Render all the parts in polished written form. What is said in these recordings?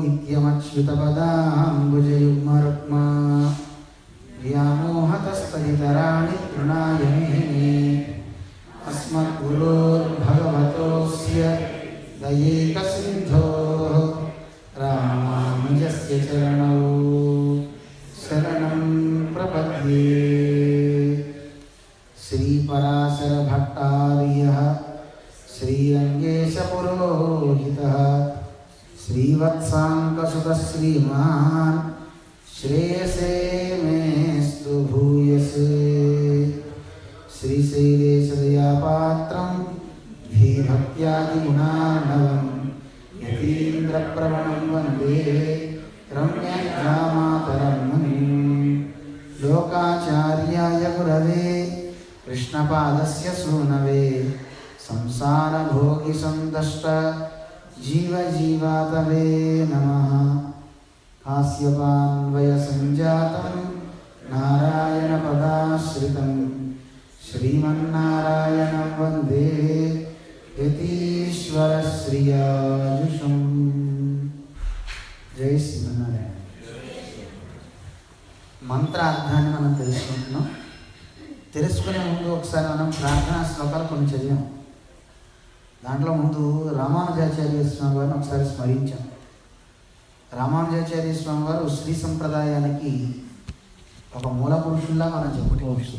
नित्यमच्युतपदाम्बुजयुग्मरुक्मा व्यामोहतस्तदितराणि तृणाय मेने अस्मद्गुरोर्भगवतोऽस्य दयैकसिन्धोः रामानुजस्य चरणौ शरणं प्रपद्ये। श्रीपराशरभट्टार्यः श्रीरङ्गेशपुरोहितः श्रीवत्साङ्कसुतः श्रीमान् श्रेयसे मेस्तु भूयसे। श्रीशैलेशदयापात्रं धीभक्त्यादिगुणार्णवं यतीन्द्रप्रवणं वन्दे रम्यजामातरं मुनिं। लोकाचार्याय गुरवे कृष्णपादस्य सूनवे संसारभोगिसन्तष्ट जीवजीवातवे नमः। हास्यपान्वयसञ्जातं नारायणपदाश्रितं श्रीमन्नारायणं वन्दे यतीश्वरश्रियाजुषम्। जय श्रीमन्नारायण। మంత్రార్థాన్ని మనం తెలుసుకుంటున్నాం. తెలుసుకునే ముందు ఒకసారి మనం ప్రార్థనా శ్లోకాలు కొన్ని చదివాం. దాంట్లో ముందు రామానుజాచార్య స్వామి వారిని ఒకసారి స్మరించాం. రామానుజాచార్య స్వామి వారు శ్రీ సంప్రదాయానికి ఒక మూల పురుషుల్లా మనం చెప్పుకోవచ్చు.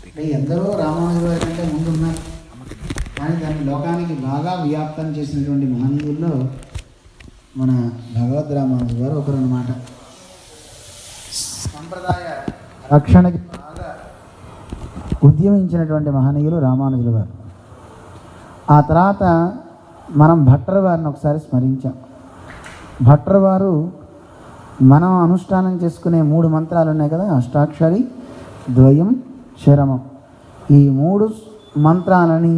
అంటే ఎందరో రామానుజు వారి కంటే ముందు ఉన్నారు, కానీ దాన్ని లోకానికి బాగా వ్యాప్తం చేసినటువంటి మహనీయుల్లో మన భగవద్ రామానుజు గారు ఒకరు అన్నమాట. సంప్రదాయ రక్షణకి బాగా ఉద్యమించినటువంటి మహనీయులు రామానుజుల వారు. ఆ తర్వాత మనం భట్టర్ వారిని ఒకసారి స్మరించాం. భట్టర్ వారు మనం అనుష్ఠానం చేసుకునే 3 మంత్రాలు ఉన్నాయి కదా, అష్టాక్షరి, ద్వయం, చరమం. ఈ 3 మంత్రాలని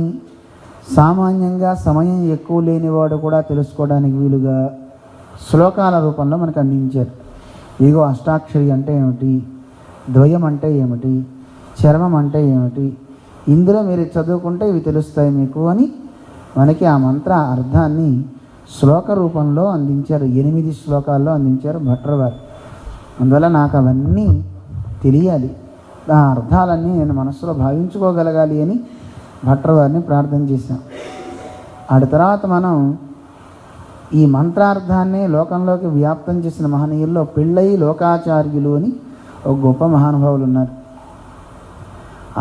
సామాన్యంగా సమయం ఎక్కువ లేనివాడు కూడా తెలుసుకోవడానికి వీలుగా శ్లోకాల రూపంలో మనకు అందించారు. ఇదిగో అష్టాక్షరి అంటే ఏమిటి, ద్వయం అంటే ఏమిటి, చరమం అంటే ఏమిటి, ఇందులో మీరు చదువుకుంటే ఇవి తెలుస్తాయి మీకు అని మనకి ఆ మంత్ర అర్థాన్ని శ్లోక రూపంలో అందించారు. 8 శ్లోకాల్లో అందించారు భట్టర్ వారు. అందువల్ల నాకు అవన్నీ తెలియాలి, ఆ అర్థాలన్నీ నేను మనసులో భావించుకోగలగాలి అని భట్టర్ వారిని ప్రార్థన చేశాం. ఆ తర్వాత మనం ఈ మంత్రార్థాన్ని లోకంలోకి వ్యాప్తం చేసిన మహనీయుల్లో పిళ్ళై లోకాచార్యులు అని ఒక గొప్ప మహానుభావులు ఉన్నారు.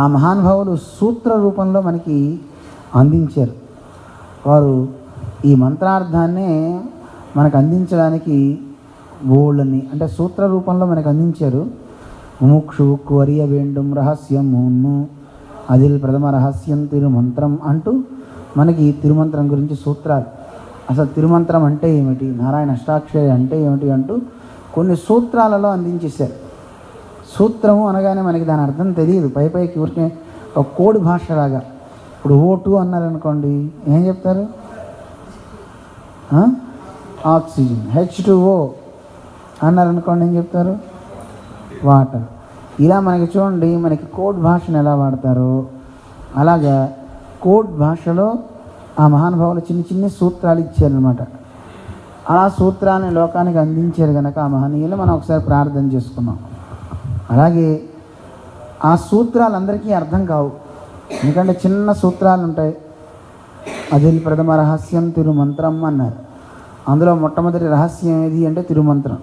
ఆ మహానుభావులు సూత్ర రూపంలో మనకి అందించారు. వారు ఈ మంత్రార్థాన్నే మనకు అందించడానికి బోళ్ళని అంటే సూత్ర రూపంలో మనకు అందించారు. ముముక్షు క్వరియ వేండం రహస్యం మూన్ను అదిల్ ప్రథమ రహస్యం తిరుమంత్రం అంటూ మనకి తిరుమంత్రం గురించి సూత్రాలు, అసలు తిరుమంత్రం అంటే ఏమిటి, నారాయణ అష్టాక్షరి అంటే ఏమిటి అంటూ కొన్ని సూత్రాలలో అందించేశారు. సూత్రము అనగానే మనకి దాని అర్థం తెలియదు, పైకి ఊరికే ఒక కోడి భాషలాగా. ఇప్పుడు O2 అన్నారనుకోండి ఏం చెప్తారు, ఆక్సిజన్. H2O అన్నారనుకోండి ఏం చెప్తారు, వాటర్. ఇలా మనకి చూడండి, మనకి కోడ్ భాషను ఎలా వాడతారో అలాగా కోడ్ భాషలో ఆ మహానుభావులు చిన్న సూత్రాలు ఇచ్చారనమాట. ఆ సూత్రాన్ని లోకానికి అందించారు కనుక ఆ మహనీయులు మనం ఒకసారి ప్రార్థన చేసుకున్నాం. అలాగే ఆ సూత్రాలు అందరికీ అర్థం కావు, ఎందుకంటే చిన్న సూత్రాలు ఉంటాయి. అది ప్రథమ రహస్యం తిరుమంత్రం అన్నారు. అందులో మొట్టమొదటి రహస్యం ఏది అంటే తిరుమంత్రం.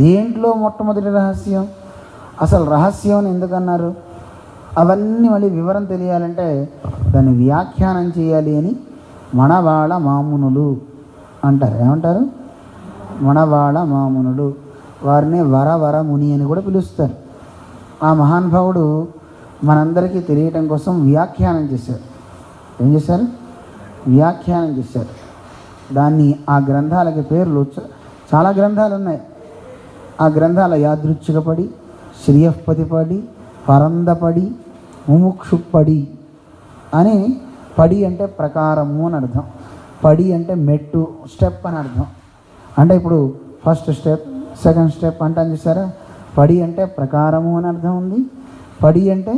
దేంట్లో మొట్టమొదటి రహస్యం, అసలు రహస్యం అని ఎందుకన్నారు, అవన్నీ మళ్ళీ వివరం తెలియాలంటే దాన్ని వ్యాఖ్యానం చేయాలి అని మణవాళ మామునులు అంటారు. ఏమంటారు, మణవాళ మామునులు. వారిని వర ముని అని కూడా పిలుస్తారు. ఆ మహానుభావుడు మనందరికీ తెలియటం కోసం వ్యాఖ్యానం చేశారు. ఏం చేశారు, వ్యాఖ్యానం చేశారు. దాన్ని ఆ గ్రంథాలకి పేర్లు చాలా గ్రంథాలు ఉన్నాయి. ఆ గ్రంథాల యాదృచ్ఛికపడి, శ్రీయపతిపడి, పరందపడి, ముముక్షుపడి అని, పడి అంటే ప్రకారము అని అర్థం, పడి అంటే మెట్టు, స్టెప్ అని అర్థం. అంటే ఇప్పుడు ఫస్ట్ స్టెప్, సెకండ్ స్టెప్ అంటాను చూసారా. పడి అంటే ప్రకారము అని అర్థం ఉంది. పడి అంటే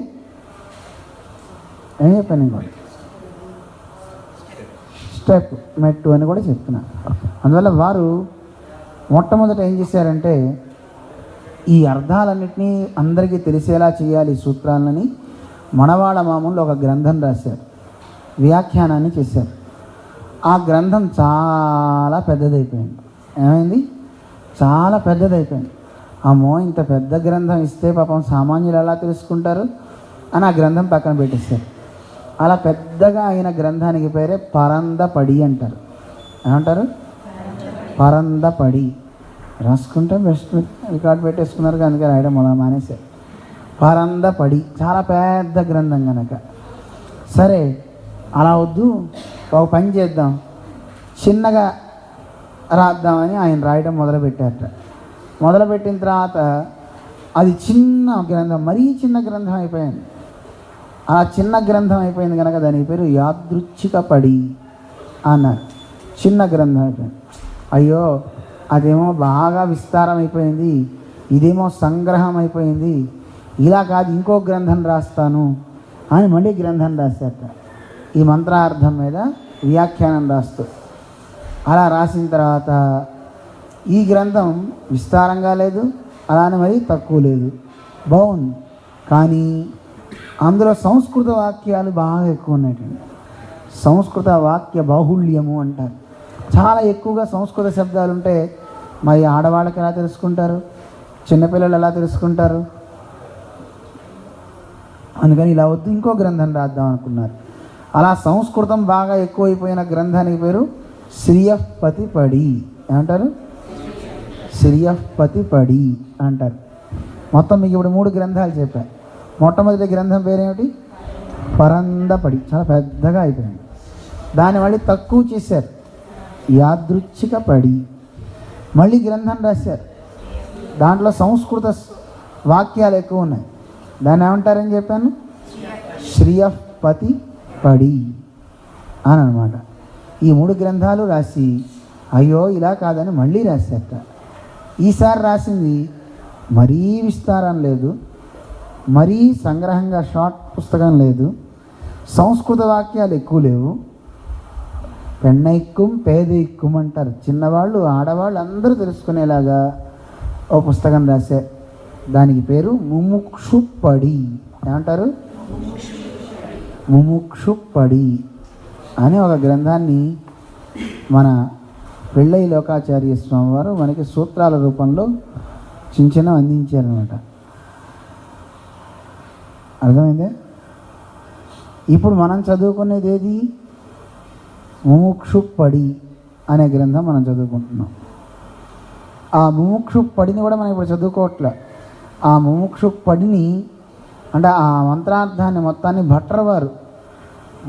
ఏం చెప్పాను ఇంకోటి, స్టెప్, మెట్టు అని కూడా చెప్తున్నారు. అందువల్ల వారు మొట్టమొదట ఏం చేశారంటే ఈ అర్థాలన్నింటినీ అందరికీ తెలిసేలా చేయాలి సూత్రాలని మనవాళ్ళ మామూలు ఒక గ్రంథం రాశారు, వ్యాఖ్యానాన్ని చేశారు. ఆ గ్రంథం చాలా పెద్దదైపోయింది. ఏమైంది? చాలా పెద్దదైపోయింది. అమ్మో, ఇంత పెద్ద గ్రంథం ఇస్తే పాపం సామాన్యులు ఎలా తెలుసుకుంటారు అని ఆ గ్రంథం పక్కన పెట్టేస్తారు. అలా పెద్దగా అయిన గ్రంథానికి పేరే పరందపడి అంటారు. ఏమంటారు? పరందపడి. రాసుకుంటే బెస్ట్, రికార్డు పెట్టేసుకున్నారు అందుకే రాయడం అలా మానేశారు. పరందపడి చాలా పెద్ద గ్రంథం కనుక. సరే, అలా వద్దు, ఒక పని చేద్దాం, చిన్నగా రాద్దామని ఆయన రాయడం మొదలుపెట్టారట. మొదలుపెట్టిన తర్వాత అది చిన్న గ్రంథం, మరీ చిన్న గ్రంథం అయిపోయింది. ఆ చిన్న గ్రంథం అయిపోయింది కనుక దాని పేరు యాదృచ్ఛిక పడి అన్నారు. చిన్న గ్రంథం అయిపోయింది. అయ్యో, అదేమో బాగా విస్తారం అయిపోయింది, ఇదేమో సంగ్రహం అయిపోయింది, ఇలా కాదు ఇంకో గ్రంథం రాస్తాను అని మళ్ళీ గ్రంథం రాశారట. ఈ మంత్రార్థం మీద వ్యాఖ్యానం రాస్తూ అలా రాసిన తర్వాత ఈ గ్రంథం విస్తారంగా లేదు, అలానే మరి తక్కువ లేదు, బాగుంది. కానీ అందులో సంస్కృత వాక్యాలు బాగా ఎక్కువ ఉన్నాయండి. సంస్కృత వాక్య బాహుళ్యము అంటారు. చాలా ఎక్కువగా సంస్కృత శబ్దాలు ఉంటే మరి ఆడవాళ్ళకి ఎలా తెలుసుకుంటారు, చిన్నపిల్లలు ఎలా తెలుసుకుంటారు? అందుకని ఇలా వద్దు, ఇంకో గ్రంథం రాద్దాం అనుకున్నారు. అలా సంస్కృతం బాగా ఎక్కువైపోయిన గ్రంథానికి పేరు శ్రీయపతిపడి. ఏమంటారు? శ్రీయపతిపడి అంటారు. మొత్తం మీకు ఇప్పుడు 3 గ్రంథాలు చెప్పారు. మొట్టమొదటి గ్రంథం పేరేమిటి? పరందపడి. చాలా పెద్దగా అయిపోయింది. దాన్ని మళ్ళీ తక్కువ చేశారు, యాదృచ్ఛిక పడి. మళ్ళీ గ్రంథం రాశారు, దాంట్లో సంస్కృత వాక్యాలు ఎక్కువ ఉన్నాయి. దాన్ని ఏమంటారని చెప్పాను? శ్రీయపతి పడి అని అనమాట. ఈ 3 గ్రంథాలు రాసి అయ్యో ఇలా కాదని మళ్ళీ రాశారట. ఈసారి రాసింది మరీ విస్తారం లేదు, మరీ సంగ్రహంగా షార్ట్ పుస్తకం లేదు, సంస్కృత వాక్యాలు ఎక్కువ లేవు. పెన్నైక్కుం పేదైక్కుం అంటారు. చిన్నవాళ్ళు ఆడవాళ్ళు అందరూ తెలుసుకునేలాగా ఓ పుస్తకం రాశారు. దానికి పేరు ముముక్షుపడి. ఏమంటారు? ముముక్షుపడి అనే ఒక గ్రంథాన్ని మన పెళ్ళై లోకాచార్య స్వామి వారు మనకి సూత్రాల రూపంలో చిన్న అందించారనమాట. అర్థమైందే? ఇప్పుడు మనం చదువుకునేది ఏది? ముముక్షుపడి అనే గ్రంథం మనం చదువుకుంటున్నాం. ఆ ముముక్షుపడిని కూడా మనం ఇప్పుడు చదువుకోవట్లే. ఆ ముముక్షుపడిని అంటే ఆ మంత్రార్థాన్ని మొత్తాన్ని భట్రవారు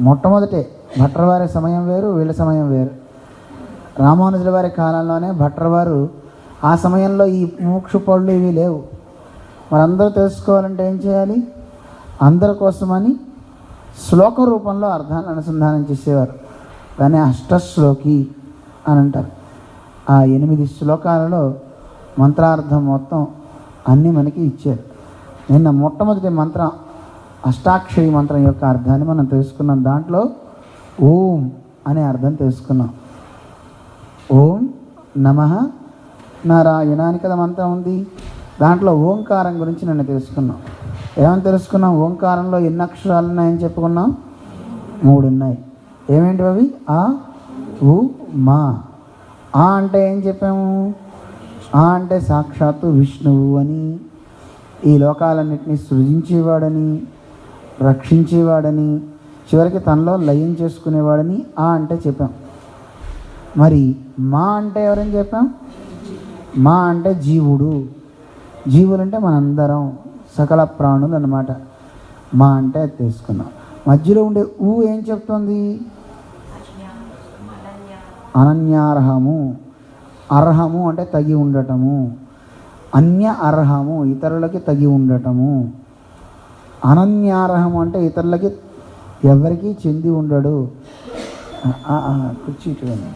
మొట్టమొదటే, భట్రవారి సమయం వేరు, వీళ్ళ సమయం వేరు. రామానుజుల వారి కాలంలోనే భట్రవారు, ఆ సమయంలో ఈ ముముక్షుపడులు ఇవి లేవు. మరందరూ తెలుసుకోవాలంటే ఏం చేయాలి? అందరి కోసమని శ్లోక రూపంలో అర్థాన్ని అనుసంధానం చేసేవారు. దాన్ని అష్టశ్లోకి అని అంటారు. ఆ 8 శ్లోకాలలో మంత్రార్థం మొత్తం అన్నీ మనకి ఇచ్చారు. నిన్న మొట్టమొదటి మంత్రం అష్టాక్షరి మంత్రం యొక్క అర్థాన్ని మనం తెలుసుకున్నాం. దాంట్లో ఓం అనే అర్థం తెలుసుకున్నాం. ఓం నమః నారాయణ అని కదా మంత్రం ఉంది. దాంట్లో ఓంకారం గురించి నిన్న తెలుసుకున్నాం. ఏమని తెలుసుకున్నాం? ఓంకారంలో ఎన్ని అక్షరాలు ఉన్నాయని చెప్పుకున్నాం? 3 ఉన్నాయి. ఏమేంటివి అవి? ఆ, ఉ, మా. ఆ అంటే ఏం చెప్పాము? ఆ అంటే సాక్షాత్తు విష్ణువు అని, ఈ లోకాలన్నింటినీ సృజించేవాడని, రక్షించేవాడని, చివరికి తనలో లయం చేసుకునేవాడని ఆ అంటే చెప్పాం. మరి మా అంటే ఎవరని చెప్పాం? మా అంటే జీవుడు. జీవులు అంటే మనందరం, సకల ప్రాణులు అన్నమాట. మా అంటే అది తెలుసుకున్నాం. మధ్యలో ఉండే ఊ ఏం చెప్తుంది? అనన్యార్హము. అర్హము అంటే తగి ఉండటము. అన్య అర్హము ఇతరులకి తగి ఉండటము. అనన్యార్హము అంటే ఇతరులకి ఎవరికి చెంది ఉండడు. కుర్చీ చూడండి,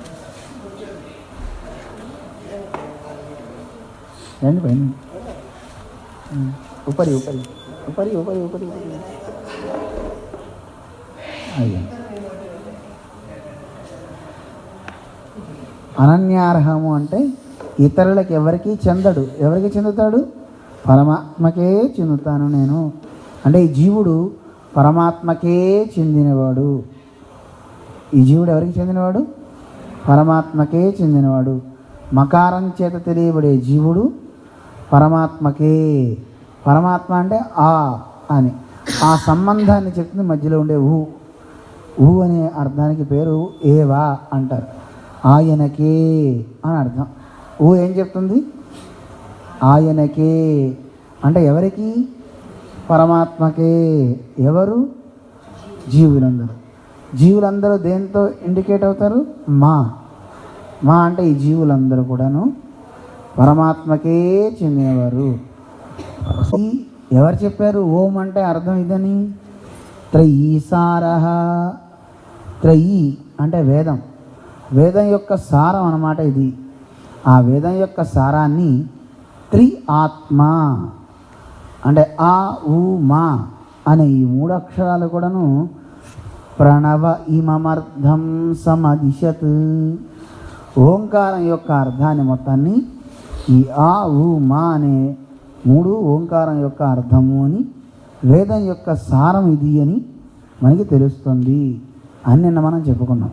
రండి పైన. ఉపరి ఉపరి ఉపరి ఉపరి ఉపరి అయ్యా. అనన్యార్హము అంటే ఇతరులకు ఎవరికి చెందడు. ఎవరికి చెందుతాడు? పరమాత్మకే చెందుతాను నేను. అంటే ఈ జీవుడు పరమాత్మకే చెందినవాడు. ఈ జీవుడు ఎవరికి చెందినవాడు? పరమాత్మకే చెందినవాడు. మకారం చేత తెలియబడే జీవుడు పరమాత్మకే. పరమాత్మ అంటే ఆ అని ఆ సంబంధాన్ని చెప్తుంది మధ్యలో ఉండే ఊ అనే అర్థానికి పేరు ఏవా అంటారు. ఆయనకే అని అర్థం. ఏం చెప్తుంది? ఆయనకే అంటే ఎవరికి? పరమాత్మకే. ఎవరు? జీవులందరూ. జీవులందరూ దేంతో ఇండికేట్ అవుతారు? మా అంటే ఈ జీవులందరూ కూడాను పరమాత్మకే చెందినవారు. ఎవరు చెప్పారు ఓం అంటే అర్థం ఇదని? త్రయీసారః. త్రయీ అంటే వేదం. వేదం యొక్క సారం అన్నమాట ఇది. ఆ వేదం యొక్క సారాన్ని ఆత్మ అంటే ఆ ఊ మా అనే ఈ 3 అక్షరాలు కూడాను ప్రణవ ఇమమర్థం సమదిశత్. ఓంకారం యొక్క అర్థాన్ని మొత్తాన్ని ఈ ఆ ఊ మా అనే 3 ఓంకారం యొక్క అర్థము అని, వేదం యొక్క సారం ఇది అని మనకి తెలుస్తుంది అని నిన్న మనం చెప్పుకున్నాం.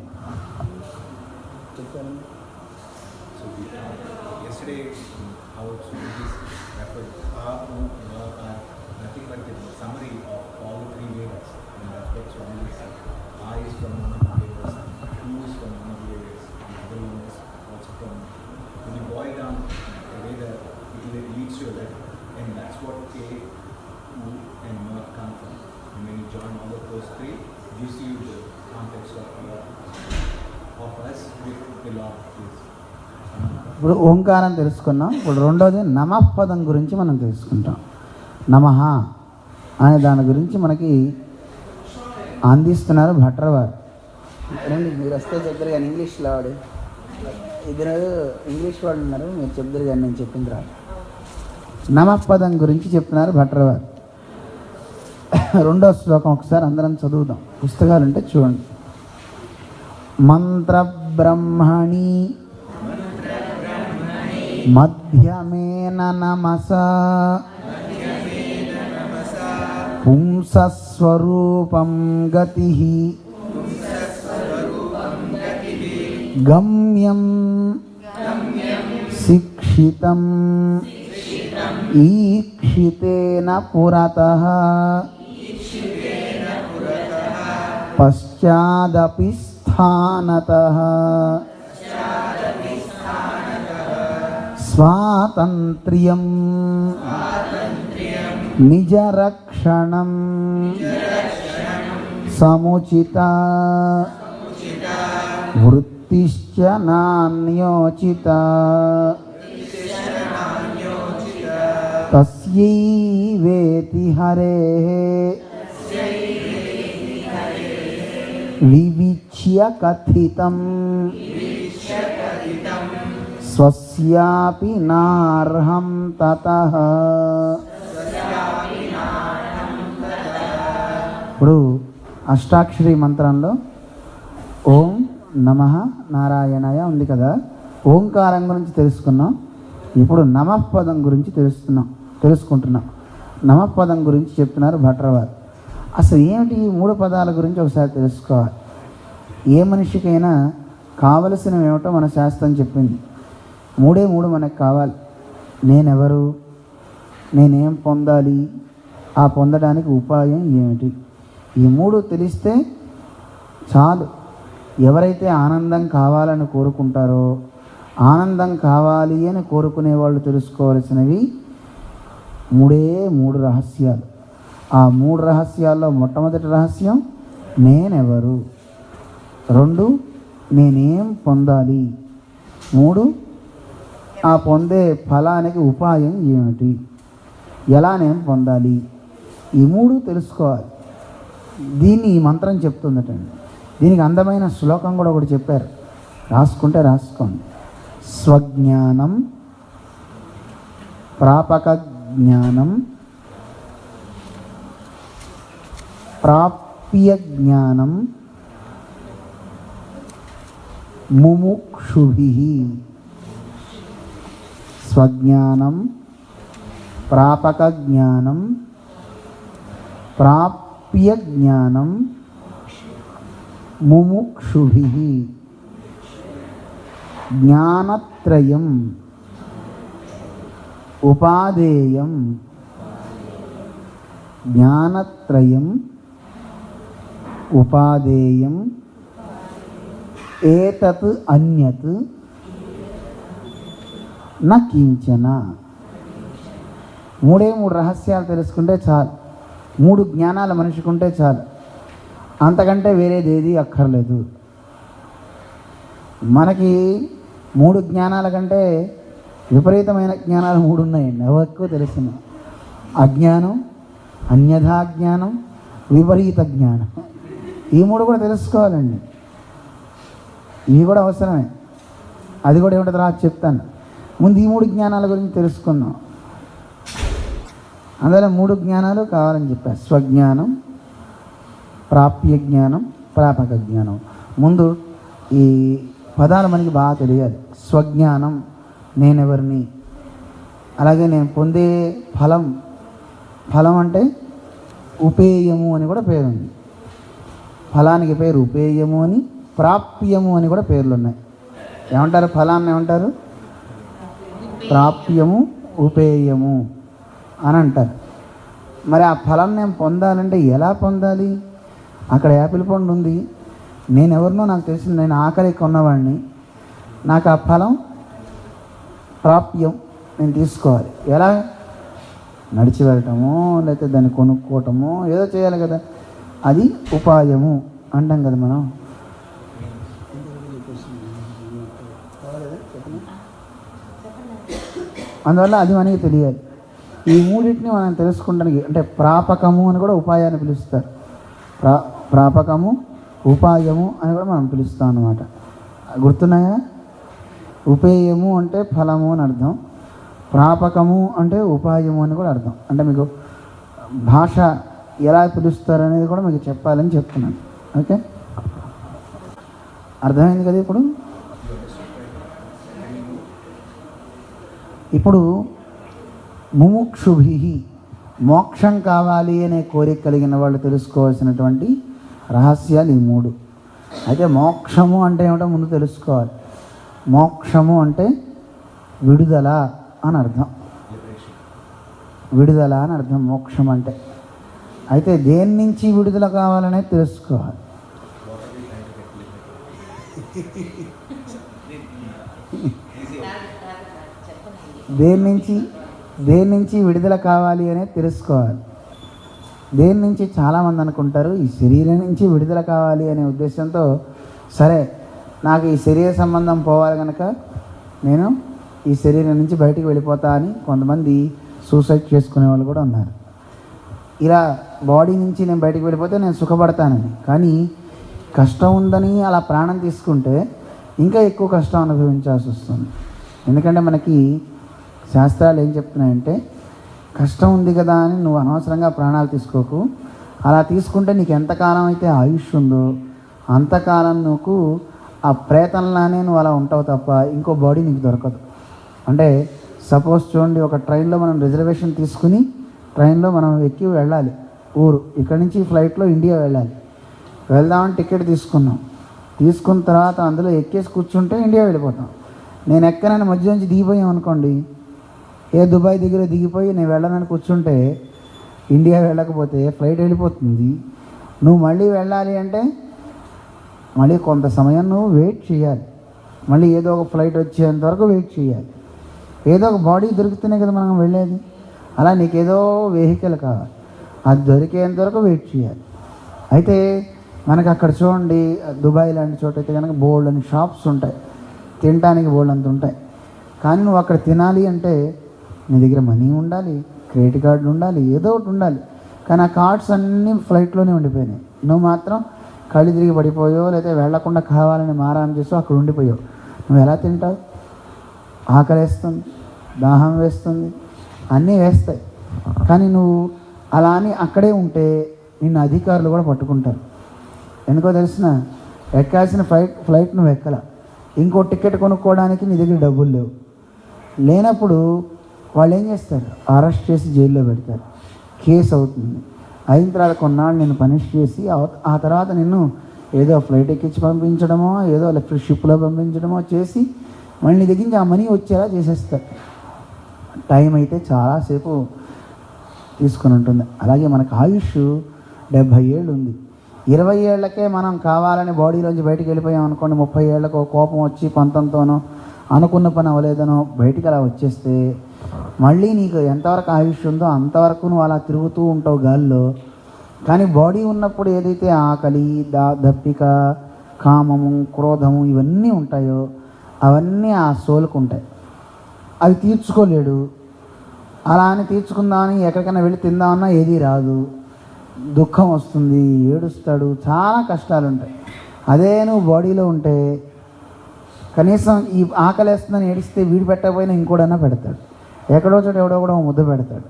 ఇప్పుడు ఓంకారం తెలుసుకున్నాం. ఇప్పుడు రెండోది నమఃపదం గురించి మనం తెలుసుకుంటాం. నమః అనే దాని గురించి మనకి అందిస్తున్నారు భట్టర్ వారు. రండి, మీరు వస్తే చెప్తారు కానీ ఇంగ్లీష్లో వాడు ఇద్దరు ఇంగ్లీష్ వాళ్ళు ఉన్నారు, మీరు చెప్తారు కానీ నేను చెప్పింది రాదు. నమఃపదం గురించి చెప్తున్నారు భట్టర్ వారు. రెండో శ్లోకం ఒకసారి అందరం చదువుదాం. పుస్తకాలు ఉంటే చూడండి. మంత్ర బ్రహ్మణి మధ్యమేన నమసా పుంసస్వరూపం గతి గమ్యం శిక్షితం ఈక్షితేన పురతః పశ్చాదపి స్థానతః స్వాతంత్ర్యం నిజరక్షణం సముచిత వృత్తిశ్చ నాన్యోచిత తస్యైవేతి హరేః వివిచ్య కథితం స్వస్యాపి నార్హం తతః. ఇప్పుడు అష్టాక్షరి మంత్రంలో ఓం నమః నారాయణాయ ఉంది కదా. ఓంకారం గురించి తెలుసుకున్నాం. ఇప్పుడు నమఃపదం గురించి తెలుసుకుంటున్నాం. నమఃపదం గురించి చెప్తున్నారు భట్టర్ వారు. అసలు ఏమిటి ఈ 3 పదాల గురించి ఒకసారి తెలుసుకోవాలి. ఏ మనిషికైనా కావలసినవి ఏమిటో మన శాస్త్రం చెప్పింది. 3 మనకు కావాలి. నేనెవరు, నేనేం పొందాలి, ఆ పొందడానికి ఉపాయం ఏమిటి, ఈ 3 తెలిస్తే చాలు. ఎవరైతే ఆనందం కావాలని కోరుకుంటారో, ఆనందం కావాలి అని కోరుకునే వాళ్ళు తెలుసుకోవాల్సినవి 3 రహస్యాలు. ఆ 3 రహస్యాల్లో మొట్టమొదటి రహస్యం నేనెవరు, 2 నేనేం పొందాలి, 3 ఆ పొందే ఫలానికి ఉపాయం ఏమిటి, ఎలా నేను పొందాలి, ఈ 3 తెలుసుకోవాలి. దీన్ని ఈ మంత్రం చెప్తుందటండి. దీనికి అందమైన శ్లోకం కూడా ఒకటి చెప్పారు, రాసుకుంటే రాసుకోండి. స్వజ్ఞానం ప్రాపక జ్ఞానం ప్రాప్య జ్ఞానం ముముక్షుభిః. స్వజ్ఞానం, ప్రాపక జ్ఞానం, ప్రాప్య జ్ఞానం, ముముక్షుభిః. జ్ఞానత్రయం ఉపాదేయం, జ్ఞానత్రయం ఉపాదేయం, ఏతత్ అన్యత్ న కించన. మూడే మూడు రహస్యాలు తెలుసుకుంటే చాలు, మూడు జ్ఞానాలు మనిషికి ఉంటే చాలు, అంతకంటే వేరేది ఏది అక్కర్లేదు. మనకి మూడు జ్ఞానాల కంటే విపరీతమైన జ్ఞానాలు మూడు ఉన్నాయండి, అవి ఎక్కువ తెలిసిన. అజ్ఞానం, అన్యథా జ్ఞానం, విపరీత జ్ఞానం. ఈ మూడు కూడా తెలుసుకోవాలండి, ఇవి కూడా అవసరమే. అది కూడా ఏమిటో తర్వాత చెప్తాను. ముందు ఈ మూడు జ్ఞానాల గురించి తెలుసుకుందాం. అందులో మూడు జ్ఞానాలు కావాలని చెప్పారు: స్వజ్ఞానం, ప్రాప్య జ్ఞానం, ప్రాపక జ్ఞానం. ముందు ఈ పదాలు మనకి బాగా తెలియాలి. స్వజ్ఞానం, నేనెవరిని, అలాగే నేను పొందే ఫలం. ఫలం అంటే ఉపేయము అని కూడా పేరుంది. ఫలానికి పేరు ఉపేయము అని, ప్రాప్యము అని కూడా పేర్లు ఉన్నాయి. ఏమంటారు? ఫలాన్ని ఏమంటారు? ప్రాప్యము, ఉపేయము అని అంటారు. మరి ఆ ఫలం నేను పొందాలంటే ఎలా పొందాలి? అక్కడ యాపిల్ పండు ఉంది, నేను ఎవరినో నాకు తెలిసింది, నేను ఆకలి కొన్నవాడిని, నాకు ఆ ఫలం ప్రాప్యం నేను తీసుకోవాలి. ఎలా? నడిచి వెళ్ళటమో లేకపోతే దాన్ని కొనుక్కోవటమో ఏదో చేయాలి కదా, అది ఉపాయము అంటాం కదా మనం. అందువల్ల అది మనకి తెలియాలి. ఈ మూడింటిని మనం తెలుసుకుంటానికి అంటే ప్రాపకము అని కూడా ఉపాయాన్ని పిలుస్తారు. ప్రాపకము, ఉపాయము అని కూడా మనం పిలుస్తాం అన్నమాట. గుర్తున్నాయా? ఉపేయము అంటే ఫలము అని అర్థం, ప్రాపకము అంటే ఉపాయము అని కూడా అర్థం. అంటే మీకు భాష ఎలా పిలుస్తారు అనేది కూడా మీకు చెప్పాలని చెప్తున్నాను. ఓకే, అర్థమైంది కదా? ఇప్పుడు ముముక్షుభిః, మోక్షం కావాలి అనే కోరిక కలిగిన వాళ్ళు తెలుసుకోవాల్సినటువంటి రహస్యాలు ఈ మూడు. అయితే మోక్షము అంటే ఏమిటో ముందు తెలుసుకోవాలి. మోక్షము అంటే విడుదల అని అర్థం. విడుదల అని అర్థం మోక్షం అంటే. అయితే దేని నుంచి విడుదల కావాలనేది తెలుసుకోవాలి. దేని నుంచి విడుదల కావాలి అనేది తెలుసుకోవాలి. దేని నుంచి చాలామంది అనుకుంటారు ఈ శరీరం నుంచి విడుదల కావాలి అనే ఉద్దేశంతో, సరే నాకు ఈ శరీర సంబంధం పోవాలి కనుక నేను ఈ శరీరం నుంచి బయటికి వెళ్ళిపోతా అని కొంతమంది సూసైడ్ చేసుకునే వాళ్ళు కూడా ఉన్నారు. ఇలా బాడీ నుంచి నేను బయటికి వెళ్ళిపోతే నేను సుఖపడతానని. కానీ కష్టం ఉందని అలా ప్రాణం తీసుకుంటే ఇంకా ఎక్కువ కష్టం అనుభవించాల్సి వస్తుంది. ఎందుకంటే మనకి శాస్త్రాలు ఏం చెప్తున్నాయంటే, కష్టం ఉంది కదా అని నువ్వు అనవసరంగా ప్రాణాలు తీసుకోకు. అలా తీసుకుంటే నీకు ఎంతకాలం అయితే ఆయుష్ ఉందో అంతకాలం నువ్వు ఆ ప్రేతంలానే నువ్వు అలా ఉంటావు తప్ప ఇంకో బాడీ నీకు దొరకదు. అంటే సపోజ్ చూడండి, ఒక ట్రైన్లో మనం రిజర్వేషన్ తీసుకుని ట్రైన్లో మనం ఎక్కి వెళ్ళాలి ఊరు. ఇక్కడి నుంచి ఫ్లైట్లో ఇండియా వెళ్ళాలి. వెళ్దామని టికెట్ తీసుకున్నాం. తీసుకున్న తర్వాత అందులో ఎక్కేసి కూర్చుంటే ఇండియా వెళ్ళిపోతాం. నేను ఎక్కనని మధ్య నుంచి దిగిపోయాం అనుకోండి, ఏ దుబాయ్ దగ్గర దిగిపోయి నేను వెళ్ళనని కూర్చుంటే ఇండియా వెళ్ళకపోతే ఫ్లైట్ వెళ్ళిపోతుంది. నువ్వు మళ్ళీ వెళ్ళాలి అంటే మళ్ళీ కొంత సమయం నువ్వు వెయిట్ చేయాలి. మళ్ళీ ఏదో ఒక ఫ్లైట్ వచ్చేంత వరకు వెయిట్ చేయాలి. ఏదో ఒక బాడీ దొరికితేనే కదా మనం వెళ్ళేది. అలా నీకేదో వెహికల్ కావాలి, అది దొరికేంత వరకు వెయిట్ చేయాలి. అయితే మనకు అక్కడ చూడండి, దుబాయ్ లాంటి చోట అయితే కనుక బోల్డ్ అని షాప్స్ ఉంటాయి, తినడానికి బోల్డ్ అంత ఉంటాయి. కానీ నువ్వు అక్కడ తినాలి అంటే నీ దగ్గర మనీ ఉండాలి, క్రెడిట్ కార్డులు ఉండాలి, ఏదో ఒకటి ఉండాలి. కానీ ఆ కార్డ్స్ అన్నీ ఫ్లైట్లోనే ఉండిపోయినాయి. నువ్వు మాత్రం కళ్ళు తిరిగి పడిపోయో లేదా వెళ్లకుండా కావాలని మారాం చేసో అక్కడ ఉండిపోయావు. నువ్వు ఎలా తింటావు? ఆకలి వేస్తుంది, దాహం వేస్తుంది, అన్నీ వేస్తాయి. కానీ నువ్వు అలా అని అక్కడే ఉంటే నిన్ను అధికారులు కూడా పట్టుకుంటారు. ఎందుకో తెలిసిన, ఎక్కాల్సిన ఫ్లైట్ నువ్వు ఎక్కల, ఇంకో టికెట్ కొనుక్కోవడానికి నీ దగ్గర డబ్బులు లేవు. లేనప్పుడు వాళ్ళు ఏం చేస్తారు? అరెస్ట్ చేసి జైల్లో పెడతారు, కేసు అవుతుంది. అయిన తర్వాత కొన్నాళ్ళు నేను పనిష్ చేసి ఆ తర్వాత నిన్ను ఏదో ఫ్లైట్ ఎక్కించి పంపించడమో ఏదో షిప్లో పంపించడమో చేసి మళ్ళీ దగ్గర ఆ మనీ వచ్చేలా చేసేస్తారు. టైం అయితే చాలాసేపు తీసుకుని ఉంటుంది. అలాగే మనకు ఆయుష్ 70 ఏళ్ళు ఉంది. 20 ఏళ్ళకే మనం కావాలని బాడీలోంచి బయటికి వెళ్ళిపోయాం అనుకోండి, 30 ఏళ్ళకు కోపం వచ్చి పంతంతోనో అనుకున్న పని అవ్వలేదనో బయటికి అలా వచ్చేస్తే మళ్ళీ నీకు ఎంతవరకు ఆయుష్ ఉందో అంతవరకు నువ్వు అలా తిరుగుతూ ఉంటావు గాల్లో. కానీ బాడీ ఉన్నప్పుడు ఏదైతే ఆకలి, దప్పిక, కామము, క్రోధము ఇవన్నీ ఉంటాయో అవన్నీ ఆ సోలుకు ఉంటాయి. అవి తీర్చుకోలేడు. అలా అని తీర్చుకుందామని ఎక్కడికైనా వెళ్ళి తిందామన్నా ఏదీ రాదు, దుఃఖం వస్తుంది, ఏడుస్తాడు, చాలా కష్టాలు ఉంటాయి. అదే నువ్వు బాడీలో ఉంటే కనీసం ఈ ఆకలేస్తుందని ఏడిస్తే వీడు పెట్టకపోయినా ఇంకోడన్నా పెడతాడు, ఎక్కడో చోట ఎవడో కూడా ముద్ద పెడతాడు.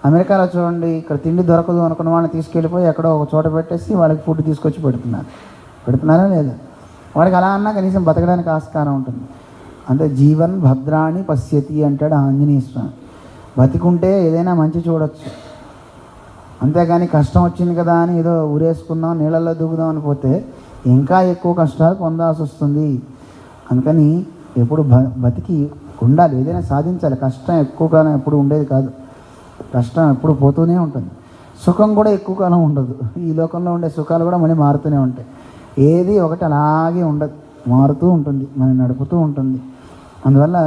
అమెరికాలో చూడండి, ఇక్కడ తిండి దొరకదు అనుకున్న వాళ్ళని తీసుకెళ్ళిపోయి ఎక్కడో ఒక చోట పెట్టేసి వాళ్ళకి ఫుడ్ తీసుకొచ్చి పెడుతున్నారా లేదా? వాడికి అలా అన్నా కనీసం బతకడానికి ఆస్కారం ఉంటుంది. అంటే జీవన్ భద్రాణి పశ్యతి అంటాడు ఆంజనేయ స్వామి. బతికుంటే ఏదైనా మంచి చూడొచ్చు, అంతేగాని కష్టం వచ్చింది కదా అని ఏదో ఊరేసుకుందాం నీళ్ళల్లో దూకుదాం అని పోతే ఇంకా ఎక్కువ కష్టాలు పొందాల్సి వస్తుంది. అందుకని ఎప్పుడు బతికి ఉండాలి, ఏదైనా సాధించాలి. కష్టం ఎక్కువ కాలం ఎప్పుడు ఉండేది కాదు, కష్టం ఎప్పుడు పోతూనే ఉంటుంది. సుఖం కూడా ఎక్కువ కాలం ఉండదు. ఈ లోకంలో ఉండే సుఖాలు కూడా మళ్ళీ మారుతూనే ఉంటాయి. ఏది ఒకటి అలాగే ఉండదు, మారుతూ ఉంటుంది, మనం నడుపుతూ ఉంటుంది. అందువల్ల